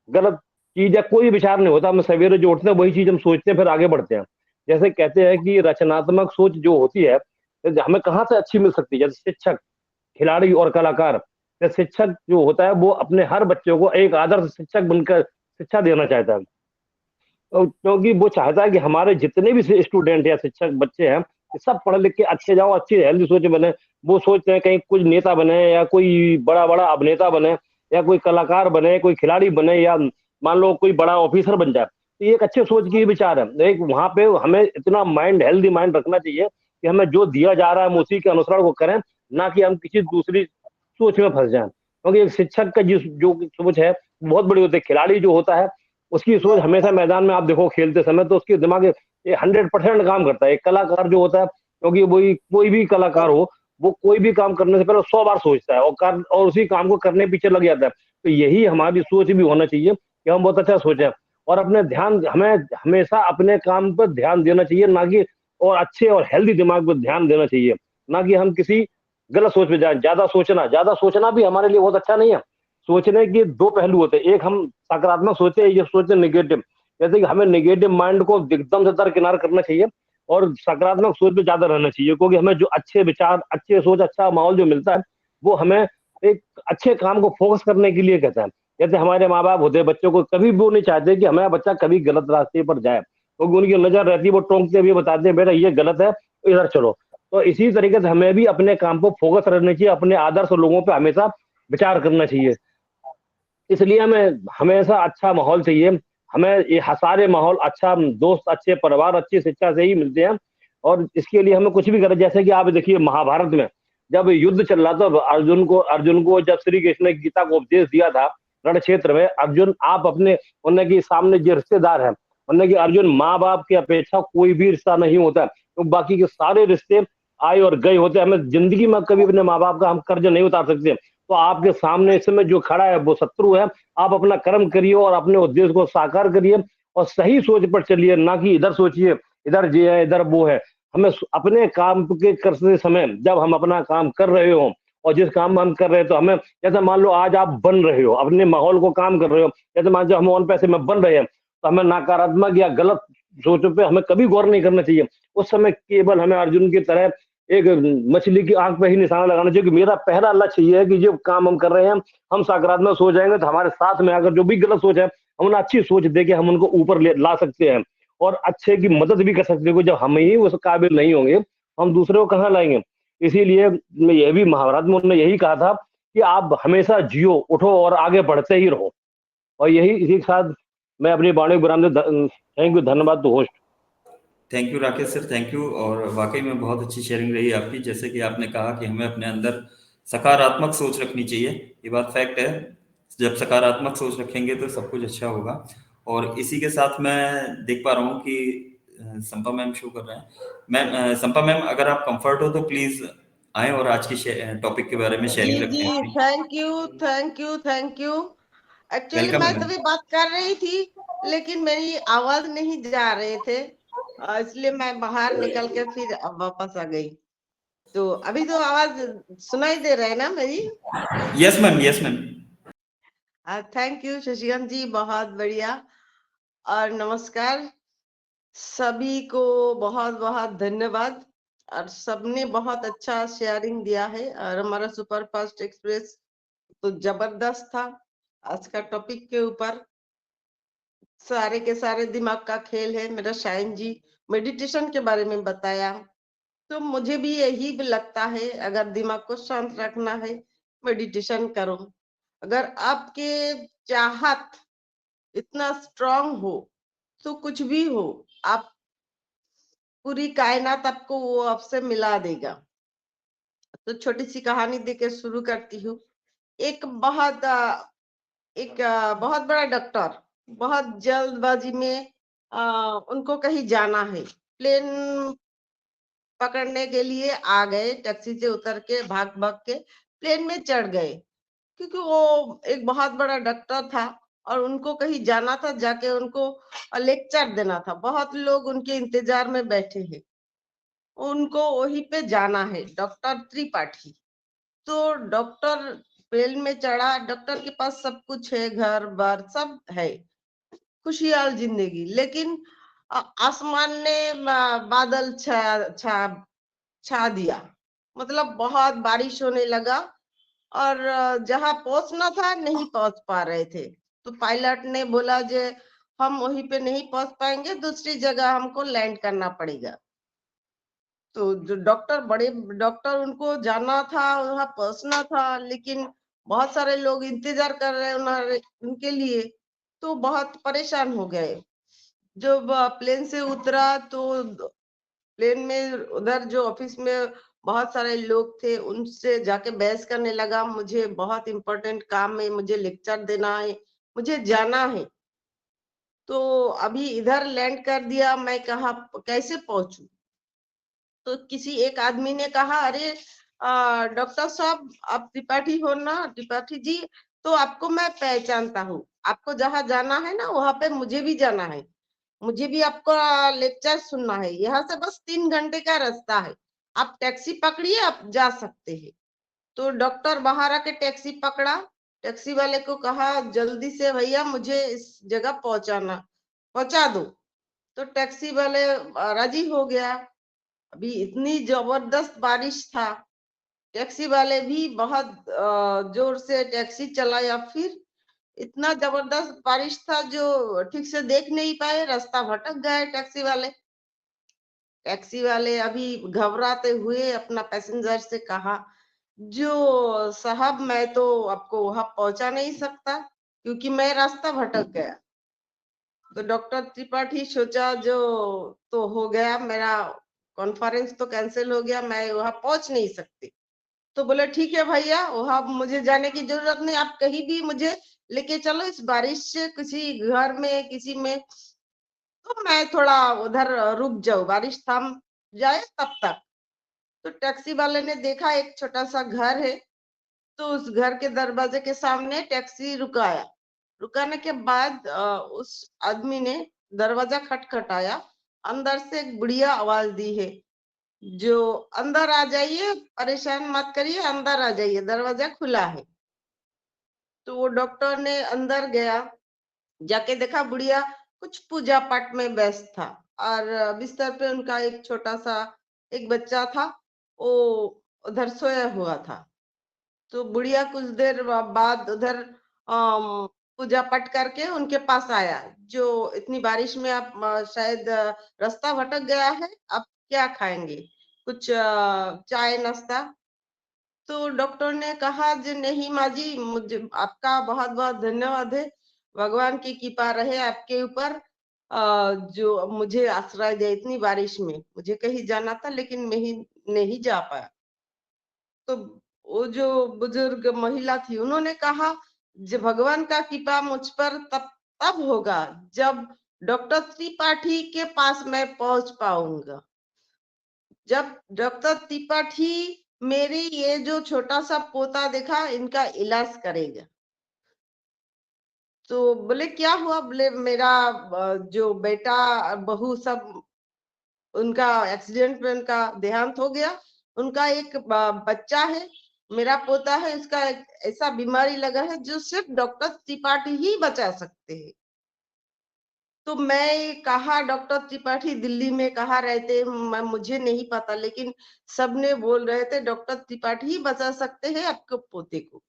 गलत चीज या कोई विचार नहीं होता, हम सवेरे जो उठते हैं वही चीज हम सोचते हैं, फिर आगे बढ़ते हैं। जैसे कहते हैं कि रचनात्मक सोच जो होती है, तो हमें कहाँ से अच्छी मिल सकती है? जैसे शिक्षक, खिलाड़ी और कलाकार। जैसे शिक्षक जो होता है वो अपने हर बच्चों को एक आदर्श शिक्षक बनकर शिक्षा देना चाहता है। क्योंकि वो चाहता है कि हमारे जितने भी स्टूडेंट या शिक्षक बच्चे हैं, ये सब पढ़ लिख के अच्छे जाओ, अच्छी हेल्दी सोच बने। वो सोचते हैं कहीं कुछ नेता बने या कोई बड़ा-बड़ा अभिनेता बने या कोई कलाकार बने, कोई खिलाड़ी बने या मान लो कोई बड़ा ऑफिसर बन जाए। तो ये एक अच्छे सोच की विचार है। एक वहाँ पे हमें इतना माइंड हेल्दी माइंड रखना चाहिए कि हमें जो दिया जा रहा है हम उसी के अनुसार वो करें, ना कि हम किसी दूसरी सोच में फँस जाएँ। क्योंकि एक शिक्षक का जो सोच है बहुत बड़ी होती है। खिलाड़ी जो होता है उसकी सोच हमेशा मैदान में आप देखो खेलते समय तो उसके दिमाग में ये 100% काम करता है। एक कलाकार जो होता है, क्योंकि वही कोई भी कलाकार हो, वो कोई भी काम करने से पहले 100 बार सोचता है और उसी काम को करने पीछे लग जाता है। तो यही हमारी सोच भी होना चाहिए कि हम बहुत अच्छा सोचें और अपने ध्यान हमें हमेशा अपने काम पर ध्यान देना चाहिए, ना कि और अच्छे और हेल्दी दिमाग पर ध्यान देना चाहिए, ना कि हम किसी गलत सोच पे जाएँ। ज़्यादा सोचना भी हमारे लिए बहुत अच्छा नहीं है। सोचने के 2 पहलू होते हैं, एक हम सकारात्मक सोचे, एक सोचे नेगेटिव। जैसे कि हमें नेगेटिव माइंड को एकदम से दरकिनार करना चाहिए और सकारात्मक सोच पे ज़्यादा रहना चाहिए, क्योंकि हमें जो अच्छे विचार, अच्छी सोच, अच्छा माहौल जो मिलता है, वो हमें एक अच्छे काम को फोकस करने के लिए कहता है। जैसे हमारे माँ-बाप होते हैं, बच्चों को कभी वो नहीं चाहते कि हमारा बच्चा कभी गलत रास्ते पर जाए, क्योंकि उनकी नज़र रहती है, वो टोकते हुए बताते हैं, "बेटा ये गलत है, इधर चलो।" तो इसी तरीके से हमें भी अपने काम पे फोकस रहना चाहिए, अपने आदर्श लोगों पे हमेशा विचार करना चाहिए। इसलिए हमें हमेशा अच्छा माहौल चाहिए। हमें ये सारे माहौल अच्छा दोस्त, अच्छे परिवार, अच्छी शिक्षा से ही मिलते हैं और इसके लिए हमें कुछ भी करें। जैसे कि आप देखिए महाभारत में जब युद्ध चल रहा था, अर्जुन को जब श्री कृष्ण ने गीता को उपदेश दिया था रण क्षेत्र में, अर्जुन आप अपने उन्होंने के सामने जो रिश्तेदार हैं, उन्होंने कि अर्जुन माँ-बाप की अपेक्षा कोई भी रिश्ता नहीं होता है। तो बाकी के सारे रिश्ते आए और गए होते हैं। हमें ज़िंदगी में कभी अपने माँ-बाप का हम कर्ज नहीं उतार सकते। तो आपके सामने इस समय जो खड़ा है वो शत्रु है। आप अपना कर्म करिए और अपने उद्देश्य को साकार करिए और सही सोच पर चलिए, ना कि इधर सोचिए, इधर ये है, इधर वो है। हमें अपने काम के करते समय जब हम अपना काम कर रहे हो और जिस काम में हम कर रहे हैं, तो हमें जैसे मान लो आज आप बन रहे हो, अपने माहौल को काम कर रहे हो, जैसे मान लो हम 1 पैसे में बन रहे हैं, तो हमें नकारात्मक या गलत सोचों पे हमें कभी गौर नहीं करना चाहिए। उस समय केवल हमें अर्जुन की तरह एक मछली की आँख पे ही निशाना लगाना चाहिए कि मेरा पहला लक्ष्य ये है कि जो काम हम कर रहे हैं, हम सकारात्मक सोच जाएँगे तो हमारे साथ में अगर जो भी गलत सोच है, हम उन्हें अच्छी सोच देके हम उनको ऊपर ले ला सकते हैं और अच्छे की मदद भी कर सकते हैं, क्योंकि जब हम ही उस काबिल नहीं होंगे, हम दूसरे को कहाँ लाएँगे? इसीलिए मैं ये भी महाभारत में उन्होंने यही कहा था कि आप हमेशा जियो, उठो और आगे बढ़ते ही रहो और यही इसी के साथ मैं अपनी वाणी को विराम दे थैंक यू, धन्यवाद to host. Thank you Rakesh sir, thank you. और वाकई में बहुत अच्छी शेयरिंग रही आपकी। जैसे कि आपने कहा कि हमें अपने अंदर सकारात्मक सोच रखनी चाहिए, ये बात फैक्ट है। जब सकारात्मक सोच रखेंगे तो सब कुछ अच्छा होगा। और इसी के साथ मैं देख पा रहा हूँ कि संपा मैम शो कर रहे हैं। मैम, संपा मैम, अगर आप कंफर्ट हो तो प्लीज आए और आज की टॉपिक के बारे में जी शेयरिंग जी, रखें। Thank you. एक्चुअली वेलकम मैं मैम। तभी बात कर रही थी, लेकिन मेरी आवाज नहीं जा रहे थे, इसलिए मैं बाहर निकल के फिर अब वापस आ गई। तो अभी तो आवाज सुनाई दे रहा है ना मेरी? Yes ma'am, yes ma'am. Thank you Shashikant ji, बहुत बढ़िया। और नमस्कार सभी को, बहुत बहुत धन्यवाद। और सबने बहुत अच्छा शेयरिंग दिया है और हमारा सुपर फास्ट एक्सप्रेस तो जबरदस्त था। आज का टॉपिक के ऊपर सारे के सारे दिमाग का खेल है। मेरा शाइन जी मेडिटेशन के बारे में बताया, तो मुझे भी यही भी लगता है, अगर दिमाग को शांत रखना है मेडिटेशन करो। अगर आपके चाहत इतना स्ट्रांग हो तो कुछ भी हो, आप पूरी कायनात आपको वो आपसे मिला देगा। तो छोटी सी कहानी देके शुरू करती हूँ। एक बहुत बहुत बड़ा डॉक्टर बहुत जल्दबाजी में उनको कहीं जाना है, प्लेन पकड़ने के लिए आ गए, टैक्सी से उतर के भाग भाग के प्लेन में चढ़ गए, क्योंकि वो एक बहुत बड़ा डॉक्टर था और उनको कहीं जाना था, जाके उनको लेक्चर देना था। बहुत लोग उनके इंतजार में बैठे हैं, उनको वहीं पे जाना है, डॉक्टर त्रिपाठी। तो डॉक्टर प्लेन में चढ़ा, डॉक्टर के पास सब कुछ है, घर बार सब है, खुशहाल जिंदगी। लेकिन आसमान ने बादल छा दिया, मतलब बहुत बारिश होने लगा और जहां पहुंचना था नहीं पहुंच पा रहे थे। तो पायलट ने बोला जे हम वहीं पे नहीं पहुंच पाएंगे, दूसरी जगह हमको लैंड करना पड़ेगा। तो जो डॉक्टर उनको जाना था, वहां पहुंचना था, लेकिन बहुत सारे लोग इंतजार कर रहे उनके लिए, तो बहुत परेशान हो गए। जब प्लेन से उतरा तो प्लेन में उधर जो ऑफिस में बहुत सारे लोग थे, उनसे जाके बहस करने लगा, मुझे बहुत इंपॉर्टेंट काम है, मुझे लेक्चर देना है, मुझे जाना है। तो अभी इधर लैंड कर दिया, मैं कहाँ कैसे पहुंचू? तो किसी एक आदमी ने कहा, अरे डॉक्टर साहब आप त्रिपाठी हो ना, त्रिपाठी जी, तो आपको मैं पहचानता हूँ, आपको जहाँ जाना है ना वहां पे मुझे भी जाना है, मुझे भी आपका लेक्चर सुनना है, यहाँ से बस 3 घंटे का रास्ता है, आप टैक्सी पकड़िए, आप जा सकते हैं। तो डॉक्टर बाहर आके टैक्सी पकड़ा, टैक्सी वाले को कहा जल्दी से भैया मुझे इस जगह पहुंचा दो। तो टैक्सी वाले राजी हो गया। अभी इतनी जबरदस्त बारिश था, टैक्सी वाले भी बहुत जोर से टैक्सी चलाया, फिर इतना जबरदस्त बारिश था जो ठीक से देख नहीं पाए, रास्ता भटक गए टैक्सी वाले। टैक्सी वाले अभी घबराते हुए अपना पैसेंजर से कहा, जो साहब मैं तो आपको वहां पहुंचा नहीं सकता क्योंकि मैं रास्ता भटक गया। तो डॉक्टर त्रिपाठी सोचा जो तो हो गया, मेरा कॉन्फ्रेंस तो कैंसिल हो गया, मैं वहां पहुंच नहीं सकती। तो बोले ठीक है भैया, वहां मुझे जाने की जरूरत नहीं, आप कहीं भी मुझे लेके चलो, इस बारिश से किसी घर में किसी में, तो मैं थोड़ा उधर रुक जाऊं, बारिश थम जाए तब तक। तो टैक्सी वाले ने देखा एक छोटा सा घर है, तो उस घर के दरवाजे के सामने टैक्सी रुकाया। रुकाने के बाद उस आदमी ने दरवाजा खटखटाया, अंदर से एक बुढ़िया आवाज दी है, जो अंदर आ जाइए, परेशान मत करिए, अंदर आ जाइए, दरवाजा खुला है। तो वो डॉक्टर ने अंदर गया, जाके देखा बुढ़िया कुछ पूजा पाठ में व्यस्त था, और बिस्तर पे उनका एक छोटा सा एक बच्चा था, वो उधर सोया हुआ था। तो बुढ़िया कुछ देर बाद उधर पूजा पाठ करके उनके पास आया, जो इतनी बारिश में आप शायद रास्ता भटक गया है, आप क्या खाएंगे, कुछ चाय नाश्ता? तो डॉक्टर ने कहा जी नहीं माँ जी, मुझे आपका बहुत बहुत धन्यवाद है, भगवान की कृपा रहे आपके ऊपर, जो मुझे आश्रय दे इतनी बारिश में, मुझे कहीं जाना था लेकिन मैं ही नहीं जा पाया। तो वो जो बुजुर्ग महिला थी, उन्होंने कहा जब भगवान का कृपा मुझ पर तब होगा जब डॉक्टर त्रिपाठी के पास मैं पहुंच पाऊंगा, जब डॉक्टर त्रिपाठी मेरे ये जो छोटा सा पोता देखा इनका इलाज करेगा। तो बोले क्या हुआ? बोले मेरा जो बेटा बहू सब, उनका एक्सीडेंट में उनका देहांत हो गया, उनका एक बच्चा है, मेरा पोता है, उसका एक ऐसा बीमारी लगा है जो सिर्फ डॉक्टर त्रिपाठी ही बचा सकते हैं। तो मैं कहा डॉक्टर त्रिपाठी दिल्ली में कहाँ रहते, मुझे नहीं पता, लेकिन सबने बोल रहे थे डॉक्टर त्रिपाठी ही बचा सकते हैं आपके पोते को।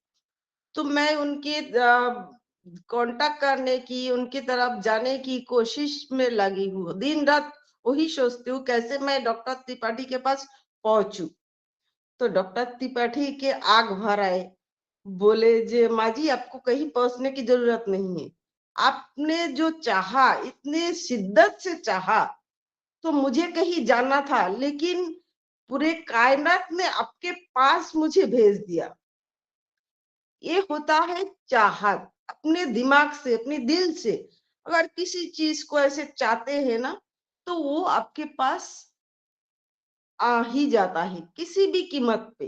तो मैं उनके कांटेक्ट करने की, उनकी तरफ जाने की कोशिश में लगी हूँ, दिन रात वही सोचती हूँ कैसे मैं डॉक्टर त्रिपाठी के पास पहुंचू। तो डॉक्टर त्रिपाठी के आग भर आए, बोले जे माँ जी आपको कहीं पहुंचने की जरूरत नहीं है, आपने जो चाहा, इतने शिद्दत से चाहा, तो मुझे कहीं जाना था, लेकिन पूरे कायनात ने आपके पास मुझे भेज दिया। ये होता है चाहत, अपने दिमाग से, अपने दिल से अगर किसी चीज को ऐसे चाहते हैं ना, तो वो आपके पास आ ही जाता है किसी भी कीमत पे।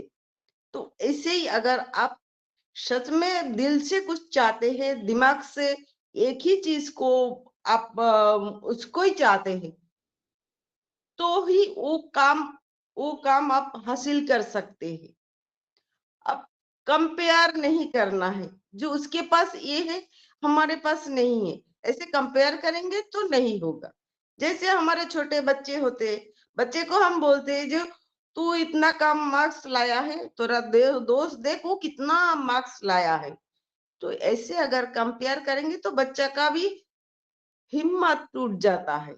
तो ऐसे ही अगर आप सच में दिल से कुछ चाहते हैं, दिमाग से एक ही चीज को आप उसको ही चाहते हैं, तो ही वो काम आप हासिल कर सकते हैं। अब कंपेयर नहीं करना है, जो उसके पास ये है हमारे पास नहीं है, ऐसे कंपेयर करेंगे तो नहीं होगा। जैसे हमारे छोटे बच्चे होते, बच्चे को हम बोलते हैं जो तू इतना कम मार्क्स लाया है, तेरा दोस्त देख वो कितना मार्क्स लाया है। तो ऐसे अगर कंपेयर करेंगे तो बच्चा का भी हिम्मत टूट जाता है।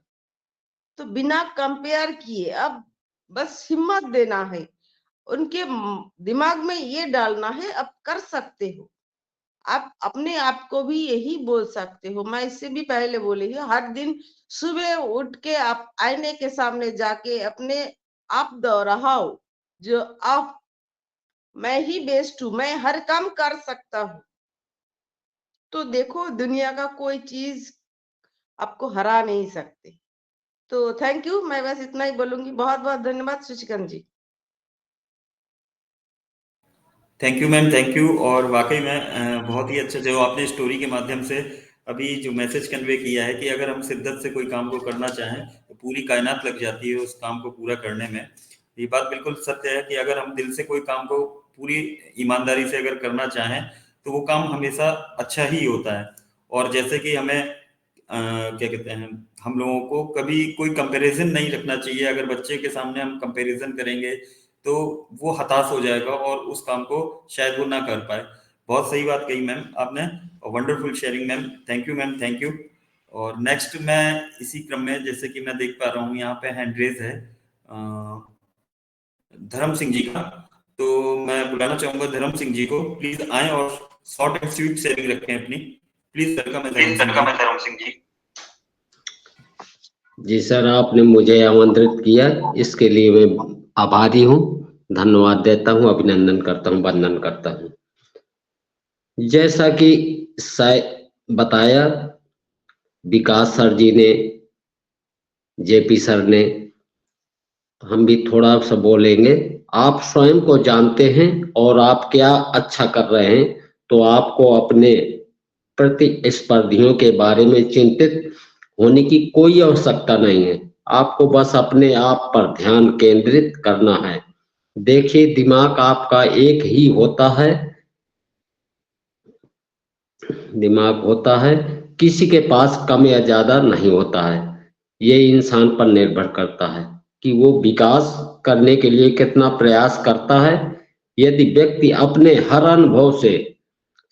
तो बिना कंपेयर किए अब बस हिम्मत देना है, उनके दिमाग में ये डालना है अब कर सकते हो। आप अपने आप को भी यही बोल सकते हो। मैं इससे भी पहले बोली हूँ, हर दिन सुबह उठ के आप आईने के सामने जाके अपने आप दोहराओ जो आप मैं ही बेस्ट हूं, मैं हर काम कर सकता हूँ। तो देखो दुनिया का कोई चीज आपको हरा नहीं सकते। तो थैंक यू, मैं बस इतना ही बोलूंगी। बहुत बहुत धन्यवाद Shashikant ji. Thank you ma'am, thank you. और वाकई में बहुत ही अच्छा जो आपने स्टोरी के माध्यम से अभी जो मैसेज कन्वे किया है कि अगर हम शिद्दत से कोई काम को करना चाहें तो पूरी कायनात लग जाती है उस काम को पूरा करने में। ये बात बिल्कुल सत्य है कि अगर हम दिल से कोई काम को पूरी ईमानदारी से अगर करना चाहें तो वो काम हमेशा अच्छा ही होता है। और जैसे कि हमें क्या कहते हैं, हम लोगों को कभी कोई कंपैरिजन नहीं रखना चाहिए। अगर बच्चे के सामने हम कंपैरिजन करेंगे तो वो हताश हो जाएगा और उस काम को शायद वो ना कर पाए। बहुत सही बात कही मैम आपने, wonderful sharing ma'am, thank you ma'am, thank you. और नेक्स्ट मैं इसी क्रम में जैसे कि मैं देख पा रहा हूँ यहाँ पे हैंड रेज है धर्म सिंह जी का, तो मैं बुलाना चाहूंगा धर्म सिंह जी को, प्लीज आए और शॉर्ट एंड स्वीट शेयरिंग रखें अपनी। प्लीज वेलकम है धर्म सिंह जी। जी सर, आपने मुझे आमंत्रित किया, इसके लिए मैं आभारी हूँ, धन्यवाद देता हूँ, अभिनंदन करता हूँ, वंदन करता हूँ। जैसा कि बताया विकास सर जी ने, जेपी सर ने, हम भी थोड़ा सा बोलेंगे। आप स्वयं को जानते हैं और आप क्या अच्छा कर रहे हैं, तो आपको अपने प्रतिस्पर्धियों के बारे में चिंतित होने की कोई आवश्यकता नहीं है। आपको बस अपने आप पर ध्यान केंद्रित करना है। देखिए, दिमाग आपका एक ही होता है, दिमाग होता है, किसी के पास कम या ज्यादा नहीं होता है। ये इंसान पर निर्भर करता है कि वो विकास करने के लिए कितना प्रयास करता है। यदि व्यक्ति अपने हर अनुभव से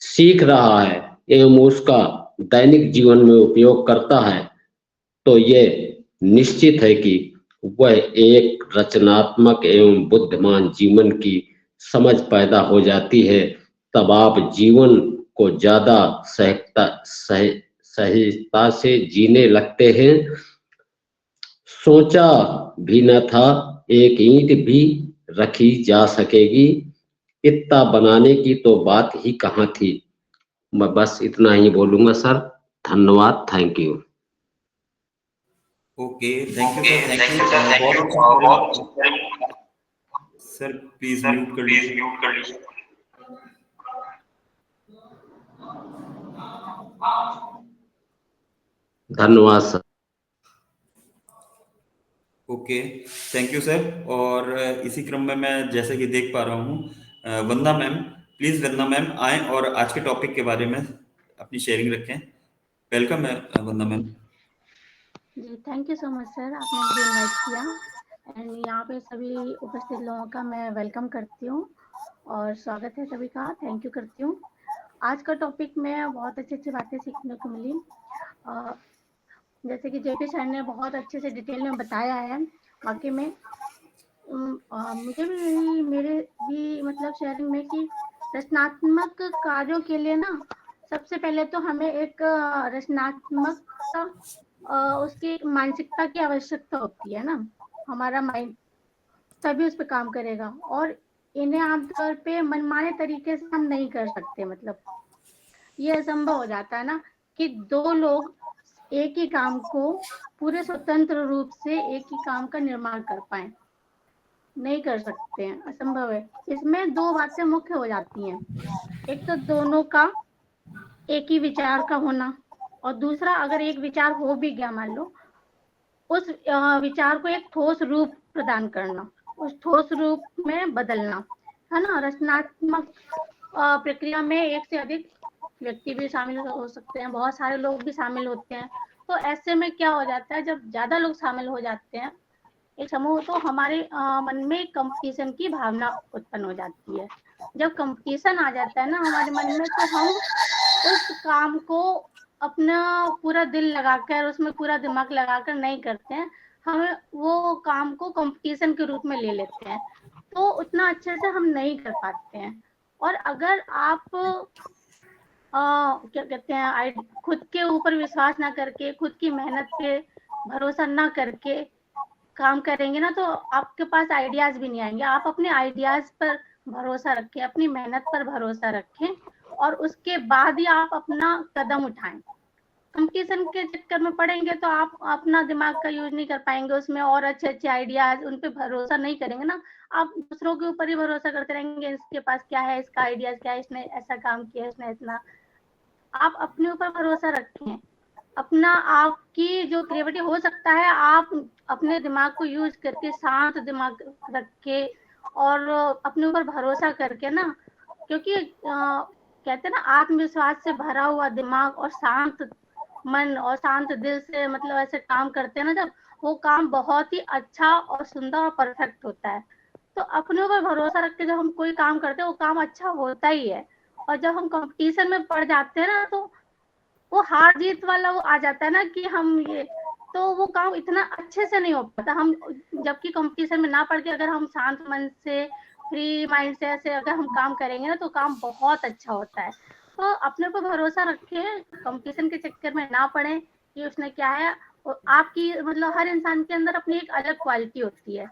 सीख रहा है एवं उसका दैनिक जीवन में उपयोग करता है, तो ये निश्चित है कि वह एक रचनात्मक एवं बुद्धिमान जीवन की समझ पैदा हो जाती है। तब आप जीवन को ज्यादा सहजता से जीने लगते हैं। सोचा भी न था एक ईंट भी रखी जा सकेगी, इतना बनाने की तो बात ही कहाँ थी। मैं बस इतना ही बोलूंगा सर, धन्यवाद, thank you. Okay, thank you sir, thank you sir, बहुत अच्छा सर। प्लीज म्यूट कर लीजिए। धन्यवाद sir. Okay, thank you sir. और इसी क्रम में मैं जैसे कि देख पा रहा हूँ वंदना मैम, प्लीज वंदना मैम आए और आज के टॉपिक के बारे में अपनी शेयरिंग रखें। वेलकम है वंदना मैम। जी thank you so much sir, आपने मुझे इनवाइट किया एंड यहाँ पे सभी उपस्थित लोगों का मैं वेलकम करती हूँ और स्वागत है सभी का, थैंक यू करती हूँ। आज का टॉपिक में बहुत अच्छी अच्छी बातें सीखने को मिली। जैसे कि जेपी सर ने बहुत अच्छे से डिटेल में बताया है, वाकई में मुझे भी मेरे भी मतलब शेयरिंग में कि रचनात्मक कार्यों के लिए ना सबसे पहले तो हमें एक रचनात्मकता उसकी मानसिकता की आवश्यकता होती है ना। हमारा माइंड तभी उस पर काम करेगा और इन्हें आमतौर पे मनमाने तरीके से हम नहीं कर सकते। मतलब ये असंभव हो जाता है ना कि दो लोग एक ही काम को पूरे स्वतंत्र रूप से एक ही काम का निर्माण कर पाए, नहीं कर सकते हैं, असंभव है। इसमें दो बातें मुख्य हो जाती हैं, एक तो दोनों का एक ही विचार का होना और दूसरा अगर एक विचार हो भी गया मान लो, उस विचार को एक ठोस रूप प्रदान करना, उस ठोस रूप में बदलना, है ना। रचनात्मक प्रक्रिया में एक से अधिक व्यक्ति भी शामिल हो सकते हैं, बहुत सारे लोग भी शामिल होते हैं, तो ऐसे में क्या हो जाता है, जब ज्यादा लोग शामिल हो जाते हैं एक समूह, तो हमारे मन में कंपटीशन की भावना उत्पन्न हो जाती है। जब कंपटीशन आ जाता है ना हमारे मन में, तो हम उस काम को अपना पूरा दिल लगाकर, उसमें पूरा दिमाग लगाकर नहीं करते हैं, हम वो काम को कंपटीशन के रूप में ले लेते हैं, तो उतना अच्छे से हम नहीं कर पाते हैं। और अगर आप क्या कहते हैं, खुद के ऊपर विश्वास ना करके, खुद की मेहनत पे भरोसा ना करके काम करेंगे ना, तो आपके पास आइडियाज भी नहीं आएंगे। आप अपने आइडियाज पर भरोसा रखें, अपनी मेहनत पर भरोसा रखें, और उसके बाद ही आप अपना कदम उठाएं। कंपटीशन के चक्कर में पड़ेंगे तो आप अपना दिमाग का यूज नहीं कर पाएंगे उसमें, और अच्छे अच्छे आइडियाज, उन पे भरोसा नहीं करेंगे ना, आप दूसरों के ऊपर ही भरोसा करते रहेंगे, इसके पास क्या है, इसका आइडियाज क्या है, इसने ऐसा काम किया, इसने इतना। आप अपने ऊपर भरोसा रखें, अपना, आपकी जो क्रिएटिविटी हो सकता है, आप अपने दिमाग को यूज करके, शांत दिमाग रख के और अपने ऊपर भरोसा करके ना, क्योंकि कहते हैं ना, आत्मविश्वास से भरा हुआ दिमाग और शांत मन और शांत दिल से मतलब ऐसे काम करते हैं ना, जब वो काम बहुत ही अच्छा और सुंदर और परफेक्ट होता है। तो अपने ऊपर भरोसा रख के जब हम कोई काम करते हैं, वो काम अच्छा होता ही है। और जब हम कंपटीशन में पड़ जाते हैं ना, तो वो हार जीत वाला वो आ जाता है ना, कि हम ये, तो वो काम इतना अच्छे से नहीं हो पाता। हम जबकि कंपटीशन में ना पड़ के अगर हम शांत मन से, फ्री माइंड से ऐसे अगर हम काम करेंगे ना, तो काम बहुत अच्छा होता है। तो अपने पर भरोसा रखें, कंपटीशन के चक्कर में ना पड़े कि उसने क्या है। और आपकी मतलब हर इंसान के अंदर अपनी एक अलग क्वालिटी होती है,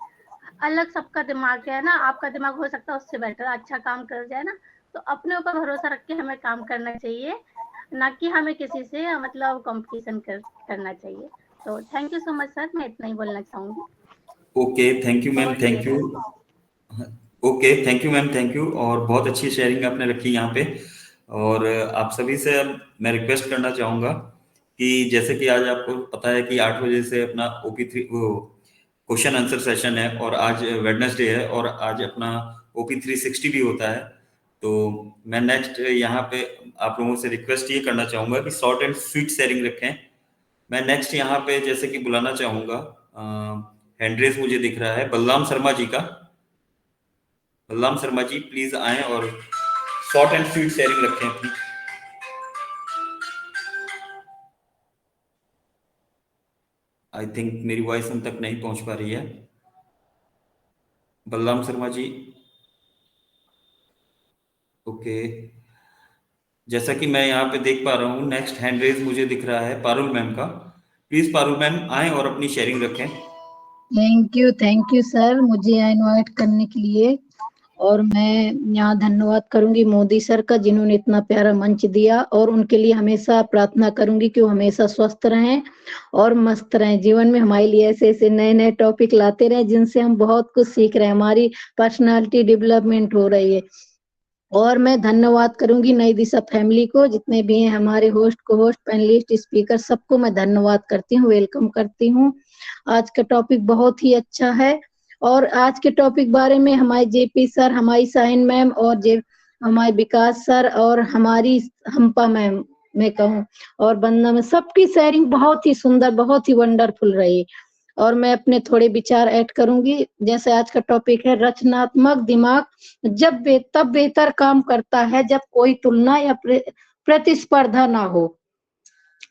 अलग सबका दिमाग है ना, आपका दिमाग हो सकता है उससे बेटर अच्छा काम कर जाए ना। तो अपने ऊपर भरोसा रख के हमें काम करना चाहिए, ना कि हमें किसी से मतलब कंपटीशन करना चाहिए। तो thank you so much sir, मैं इतना ही बोलना चाहूंगी। Okay, thank you ma'am, thank you. Okay, thank you ma'am, thank you. और बहुत अच्छी शेयरिंग आपने रखी यहाँ पे। और आप सभी से मैं रिक्वेस्ट करना चाहूँगा कि जैसे कि आज आपको पता है कि 8 बजे से अपना OP3 वो क्वेश्चन आंसर सेशन है, और आज वेडनेसडे है, और आज अपना OP360 भी होता है। तो मैं नेक्स्ट यहाँ पे आप लोगों से रिक्वेस्ट ये करना चाहूँगा कि शॉर्ट एंड स्वीट शेयरिंग रखें। मैं नेक्स्ट यहाँ पे जैसे कि बुलाना चाहूँगा, हैंड रेज मुझे दिख रहा है बलराम शर्मा जी का। बलराम शर्मा जी प्लीज आएं और शॉर्ट एंड स्वीट शेयरिंग रखें अपनी। आई थिंक मेरी वॉइस उन तक नहीं पहुंच पा रही है। बलराम शर्मा जी, ओके। जैसा कि मैं यहाँ पे देख पा रहा हूँ, नेक्स्ट हैंड रेज मुझे दिख रहा है पारुल मैम का। प्लीज पारुल मैम आएं और अपनी शेयरिंग रखें। थैंक यू सर, मुझे इनवाइट करने के लिए। और मैं यहाँ धन्यवाद करूंगी मोदी सर का, जिन्होंने इतना प्यारा मंच दिया, और उनके लिए हमेशा प्रार्थना करूंगी कि वो हमेशा स्वस्थ रहें और मस्त रहें। जीवन में हमारे लिए ऐसे ऐसे नए नए टॉपिक लाते रहें, जिनसे हम बहुत कुछ सीख रहे हैं, हमारी पर्सनालिटी डेवलपमेंट हो रही है। और मैं धन्यवाद करूंगी नई दिशा फैमिली को, जितने भी हैं हमारे होस्ट, को होस्ट, पैनलिस्ट, स्पीकर, सबको मैं धन्यवाद करती हूँ, वेलकम करती हूँ। आज का टॉपिक बहुत ही अच्छा है, और आज के टॉपिक बारे में हमारे जेपी सर, हमारी साइन मैम, और हमारे विकास सर, और हमारी हम्पा मैम मैं कहूँ, और बंदा में सबकी शेयरिंग बहुत ही सुंदर, बहुत ही वंडरफुल रही। और मैं अपने थोड़े विचार ऐड करूंगी। जैसे आज का टॉपिक है रचनात्मक दिमाग तब बेहतर काम करता है जब कोई तुलना या प्रतिस्पर्धा ना हो।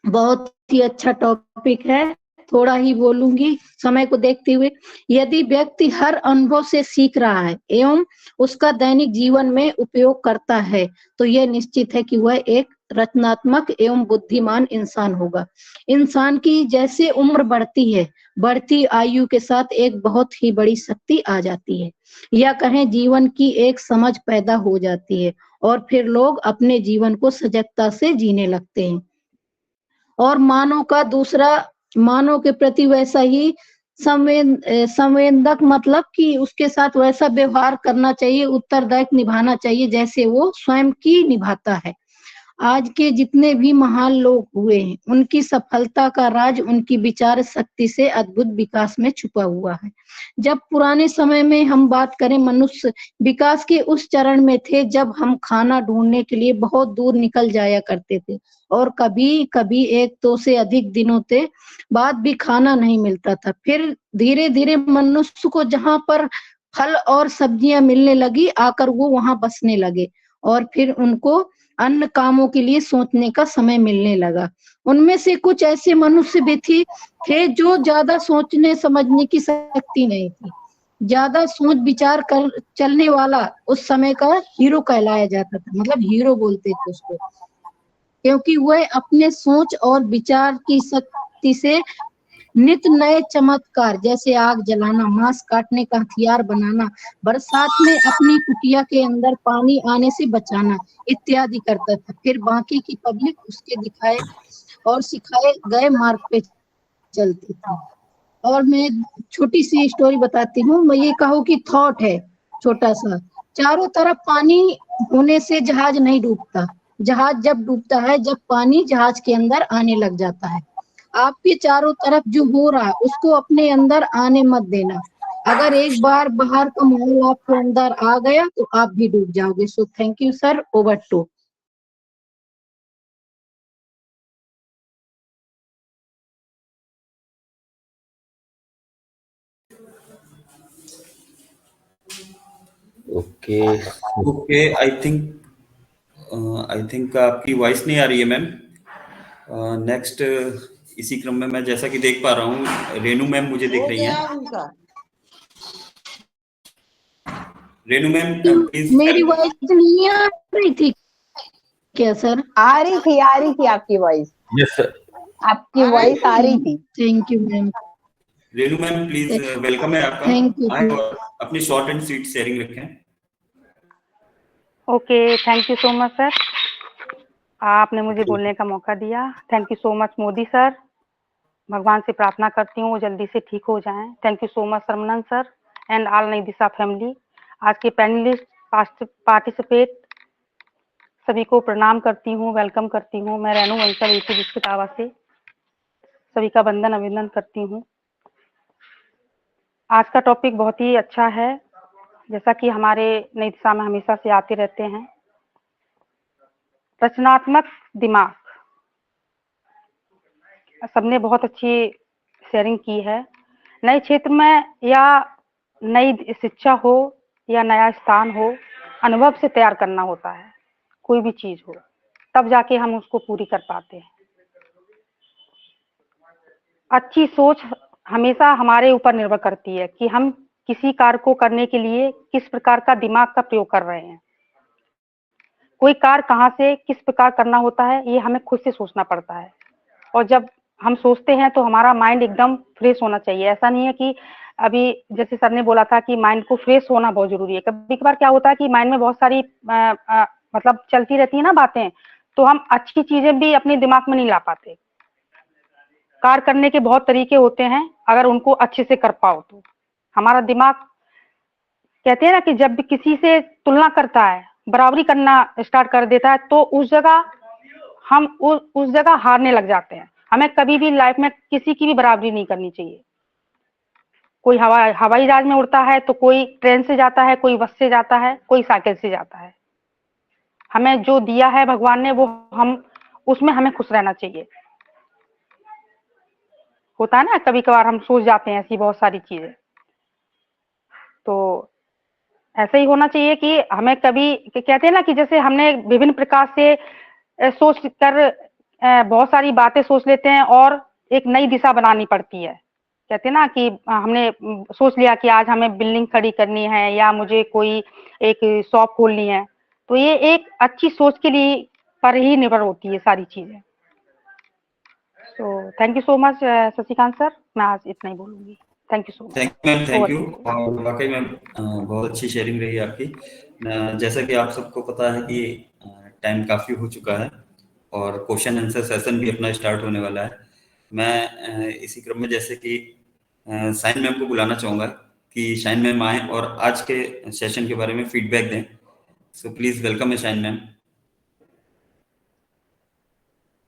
बहुत ही अच्छा टॉपिक है, थोड़ा ही बोलूंगी समय को देखते हुए। यदि व्यक्ति हर अनुभव से सीख रहा है एवं उसका दैनिक जीवन में उपयोग करता है, तो यह निश्चित है कि वह एक रचनात्मक एवं बुद्धिमान इंसान होगा। इंसान की जैसे उम्र बढ़ती है, बढ़ती आयु के साथ एक बहुत ही बड़ी शक्ति आ जाती है, या कहें जीवन की एक समझ पैदा हो जाती है, और फिर लोग अपने जीवन को सजगता से जीने लगते हैं, और मानव के प्रति वैसा ही संवेदक, मतलब कि उसके साथ वैसा व्यवहार करना चाहिए, उत्तरदायित्व निभाना चाहिए जैसे वो स्वयं की निभाता है। आज के जितने भी महान लोग हुए हैं उनकी सफलता का राज उनकी विचार शक्ति से अद्भुत विकास में छुपा हुआ है। जब पुराने समय में हम बात करें, मनुष्य विकास के उस चरण में थे जब हम खाना ढूंढने के लिए बहुत दूर निकल जाया करते थे और कभी कभी 1-2 से अधिक दिनों के बाद भी खाना नहीं मिलता था। फिर धीरे धीरे मनुष्य को जहां पर फल और सब्जियां मिलने लगी, आकर वो वहां बसने लगे और फिर उनको अन्य कामों के लिए सोचने का समय मिलने लगा। उनमें से कुछ ऐसे मनुष्य भी थे जो ज्यादा सोचने समझने की शक्ति नहीं थी। ज्यादा सोच विचार कर चलने वाला उस समय का हीरो कहलाया जाता था, मतलब हीरो बोलते थे उसको, क्योंकि वह अपने सोच और विचार की शक्ति से नित्य नए चमत्कार जैसे आग जलाना, मांस काटने का हथियार बनाना, बरसात में अपनी कुटिया के अंदर पानी आने से बचाना इत्यादि करता था। फिर बाकी की पब्लिक उसके दिखाए और सिखाए गए मार्ग पे चलती थी। और मैं छोटी सी स्टोरी बताती हूँ। मैं ये कहूँ कि थॉट है छोटा सा, चारों तरफ पानी होने से जहाज नहीं डूबता। जहाज जब डूबता है जब पानी जहाज के अंदर आने लग जाता है। आपके चारों तरफ जो हो रहा है उसको अपने अंदर आने मत देना। अगर एक बार बाहर का माहौल आपके अंदर आ गया तो आप भी डूब जाओगे। So thank you sir, over to. Okay. Okay, I think आपकी वॉइस नहीं आ रही है मैम। नेक्स्ट इसी क्रम में मैं जैसा कि देख पा रहा हूँ रेनू मैम मुझे दिख हो रही गया हैं। उनका। Renu ma'am please. मेरी वॉइस नहीं आ रही थी क्या सर? आ रही थी आपकी वॉइस, यस सर। आपकी वॉइस आ रही थी। Thank you ma'am. Renu ma'am please, welcome है आपका। Thank you. आए और अपनी शॉर्ट एंड स्वीट शेयरिंग रखें। Okay, thank you so much sir, आपने मुझे बोलने का मौका दिया। Thank you so much Modi sir. भगवान से प्रार्थना करती हूँ वो जल्दी से ठीक हो जाएं। Thank you so much Sarmanan sir and all Nai Disha family. आज के पैनलिस्ट पार्टिसिपेट सभी को प्रणाम करती हूँ, वेलकम करती हूँ। मैं रेनू वंशल जिसकी तावा से सभी का वंदन अभिनंदन करती हूँ। आज का टॉपिक बहुत ही अच्छा है, जैसा कि हमारे नई दिशा में हमेशा से आते रहते हैं, रचनात्मक दिमाग। सबने बहुत अच्छी शेयरिंग की है। नए क्षेत्र में या नई शिक्षा हो या नया स्थान हो, अनुभव से तैयार करना होता है। कोई भी चीज हो तब जाके हम उसको पूरी कर पाते हैं। अच्छी सोच हमेशा हमारे ऊपर निर्भर करती है कि हम किसी कार्य को करने के लिए किस प्रकार का दिमाग का प्रयोग कर रहे हैं। कोई कार्य कहाँ से किस प्रकार करना होता है ये हमें खुद से सोचना पड़ता है। और जब हम सोचते हैं तो हमारा माइंड एकदम फ्रेश होना चाहिए। ऐसा नहीं है कि अभी जैसे सर ने बोला था कि माइंड को फ्रेश होना बहुत जरूरी है। कभी कभार क्या होता है कि माइंड में बहुत सारी मतलब चलती रहती है ना बातें, तो हम अच्छी चीजें भी अपने दिमाग में नहीं ला पाते। कार्य करने के बहुत तरीके होते हैं, अगर उनको अच्छे से कर पाओ तो। हमारा दिमाग कहते हैं ना कि जब भी किसी से तुलना करता है, बराबरी करना स्टार्ट कर देता है, तो उस जगह हम उस जगह हारने लग जाते हैं। हमें कभी भी लाइफ में किसी की भी बराबरी नहीं करनी चाहिए। कोई हवाई जहाज में उड़ता है तो कोई ट्रेन से जाता है, कोई बस से जाता है, कोई साइकिल से जाता है। हमें जो दिया है भगवान ने वो हम उसमें हमें खुश रहना चाहिए। होता है ना कभी कभार हम सोच जाते हैं ऐसी बहुत सारी चीजें, तो ऐसे ही होना चाहिए कि हमें कभी कहते हैं ना कि जैसे हमने विभिन्न प्रकार से सोच कर बहुत सारी बातें सोच लेते हैं और एक नई दिशा बनानी पड़ती है। कहते हैं ना कि हमने सोच लिया कि आज हमें बिल्डिंग खड़ी करनी है या मुझे कोई एक शॉप खोलनी है, तो ये एक अच्छी सोच के लिए पर ही निर्भर होती है सारी चीजें। तो thank you so much Shashikant sir, मैं आज इतना ही बोलूंगी। Thank you so much. Thank you ma'am, thank you. और वाकई में बहुत अच्छी शेयरिंग रही आपकी। जैसा कि आप सबको पता है कि टाइम काफ़ी हो चुका है और क्वेश्चन आंसर सेशन भी अपना स्टार्ट होने वाला है। मैं इसी क्रम में जैसे कि शाइन मैम को बुलाना चाहूँगा कि शाइन मैम आए और आज के सेशन के बारे में फीडबैक दें। सो प्लीज़ वेलकम है shine ma'am.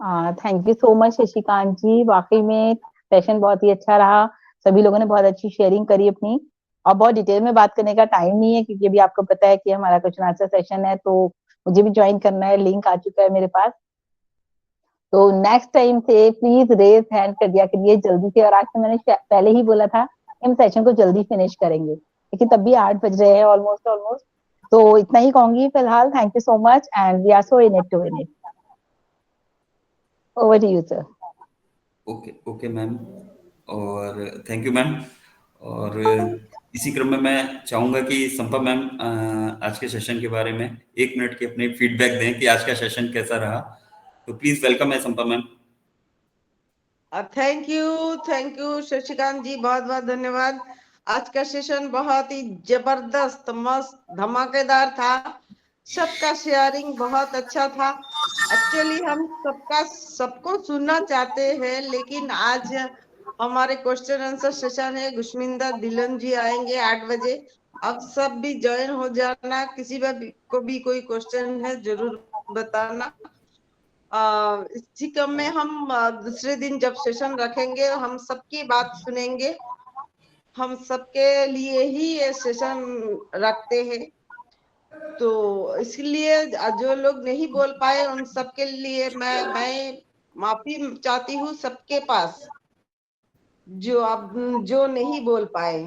Thank you so much Shashikant ji, वाकई में सेशन बहुत ही अच्छा रहा। सभी लोगों ने बहुत अच्छी शेयरिंग करी अपनी, और बहुत डिटेल में बात करने का टाइम नहीं है क्योंकि अभी आपको पता है कि हमारा क्वेश्चन आंसर सेशन है, तो मुझे भी ज्वाइन करना है, लिंक आ चुका है मेरे पास। तो नेक्स्ट टाइम से प्लीज रेज हैंड कर दिया करिए जल्दी से। और आज तो मैंने पहले ही बोला था कि हम सेशन को जल्दी फिनिश करेंगे, लेकिन तब भी 8 बज रहे हैं ऑलमोस्ट। तो इतना ही कहूंगी फिलहाल। Thank you so much and we are so in it to win it. Over to you sir. Okay ma'am, और थैंक यू मैम। और इसी क्रम में मैं चाहूंगा कि संपा मैम आज के सेशन के बारे में 1 मिनट की अपनी फीडबैक दें कि आज का सेशन कैसा रहा। तो प्लीज वेलकम है संपा ma'am. Thank you Shashikant ji, बहुत बहुत धन्यवाद। आज का सेशन बहुत ही जबरदस्त, मस्त, धमाकेदार था। सबका शेयरिंग बहुत अच्छा था। एक्चुअली हम सबको सुनना चाहते हैं, लेकिन आज हमारे क्वेश्चन आंसर सेशन है। गुशमिंदा दिलन जी आएंगे 8 बजे। अब सब भी ज्वाइन हो जाना। किसी को भी कोई क्वेश्चन है जरूर बताना। इसी क्रम में हम दूसरे दिन जब सेशन रखेंगे हम सबकी बात सुनेंगे। हम सबके लिए ही ये सेशन रखते हैं, तो इसलिए जो लोग नहीं बोल पाए उन सबके लिए मैं माफी चाहती हूँ सबके पास, जो नहीं बोल पाए।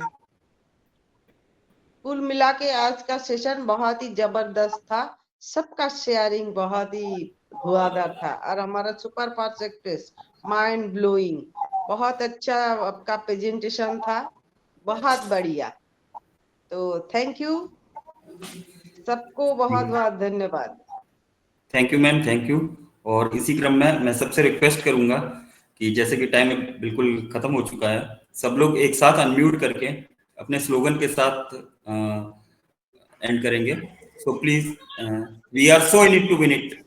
कुल मिला के आज का सेशन बहुत ही जबरदस्त था। सबका शेयरिंग बहुत ही धुआंधार था, और हमारा super fast express mind blowing, बहुत अच्छा आपका प्रेजेंटेशन था, बहुत बढ़िया। तो थैंक यू सबको, बहुत बहुत धन्यवाद। Thank you ma'am, thank you. और इसी क्रम में मैं सबसे रिक्वेस्ट करूंगा कि जैसे कि टाइम बिल्कुल खत्म हो चुका है, सब लोग एक साथ अनम्यूट करके अपने स्लोगन के साथ एंड करेंगे। So please, we are so in it to win it.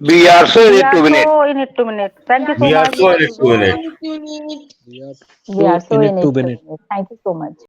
We are so in We it to are win it. so in it to win it. Thank you so We are much. so in it to win it. We are so in it to win it. Thank you so much.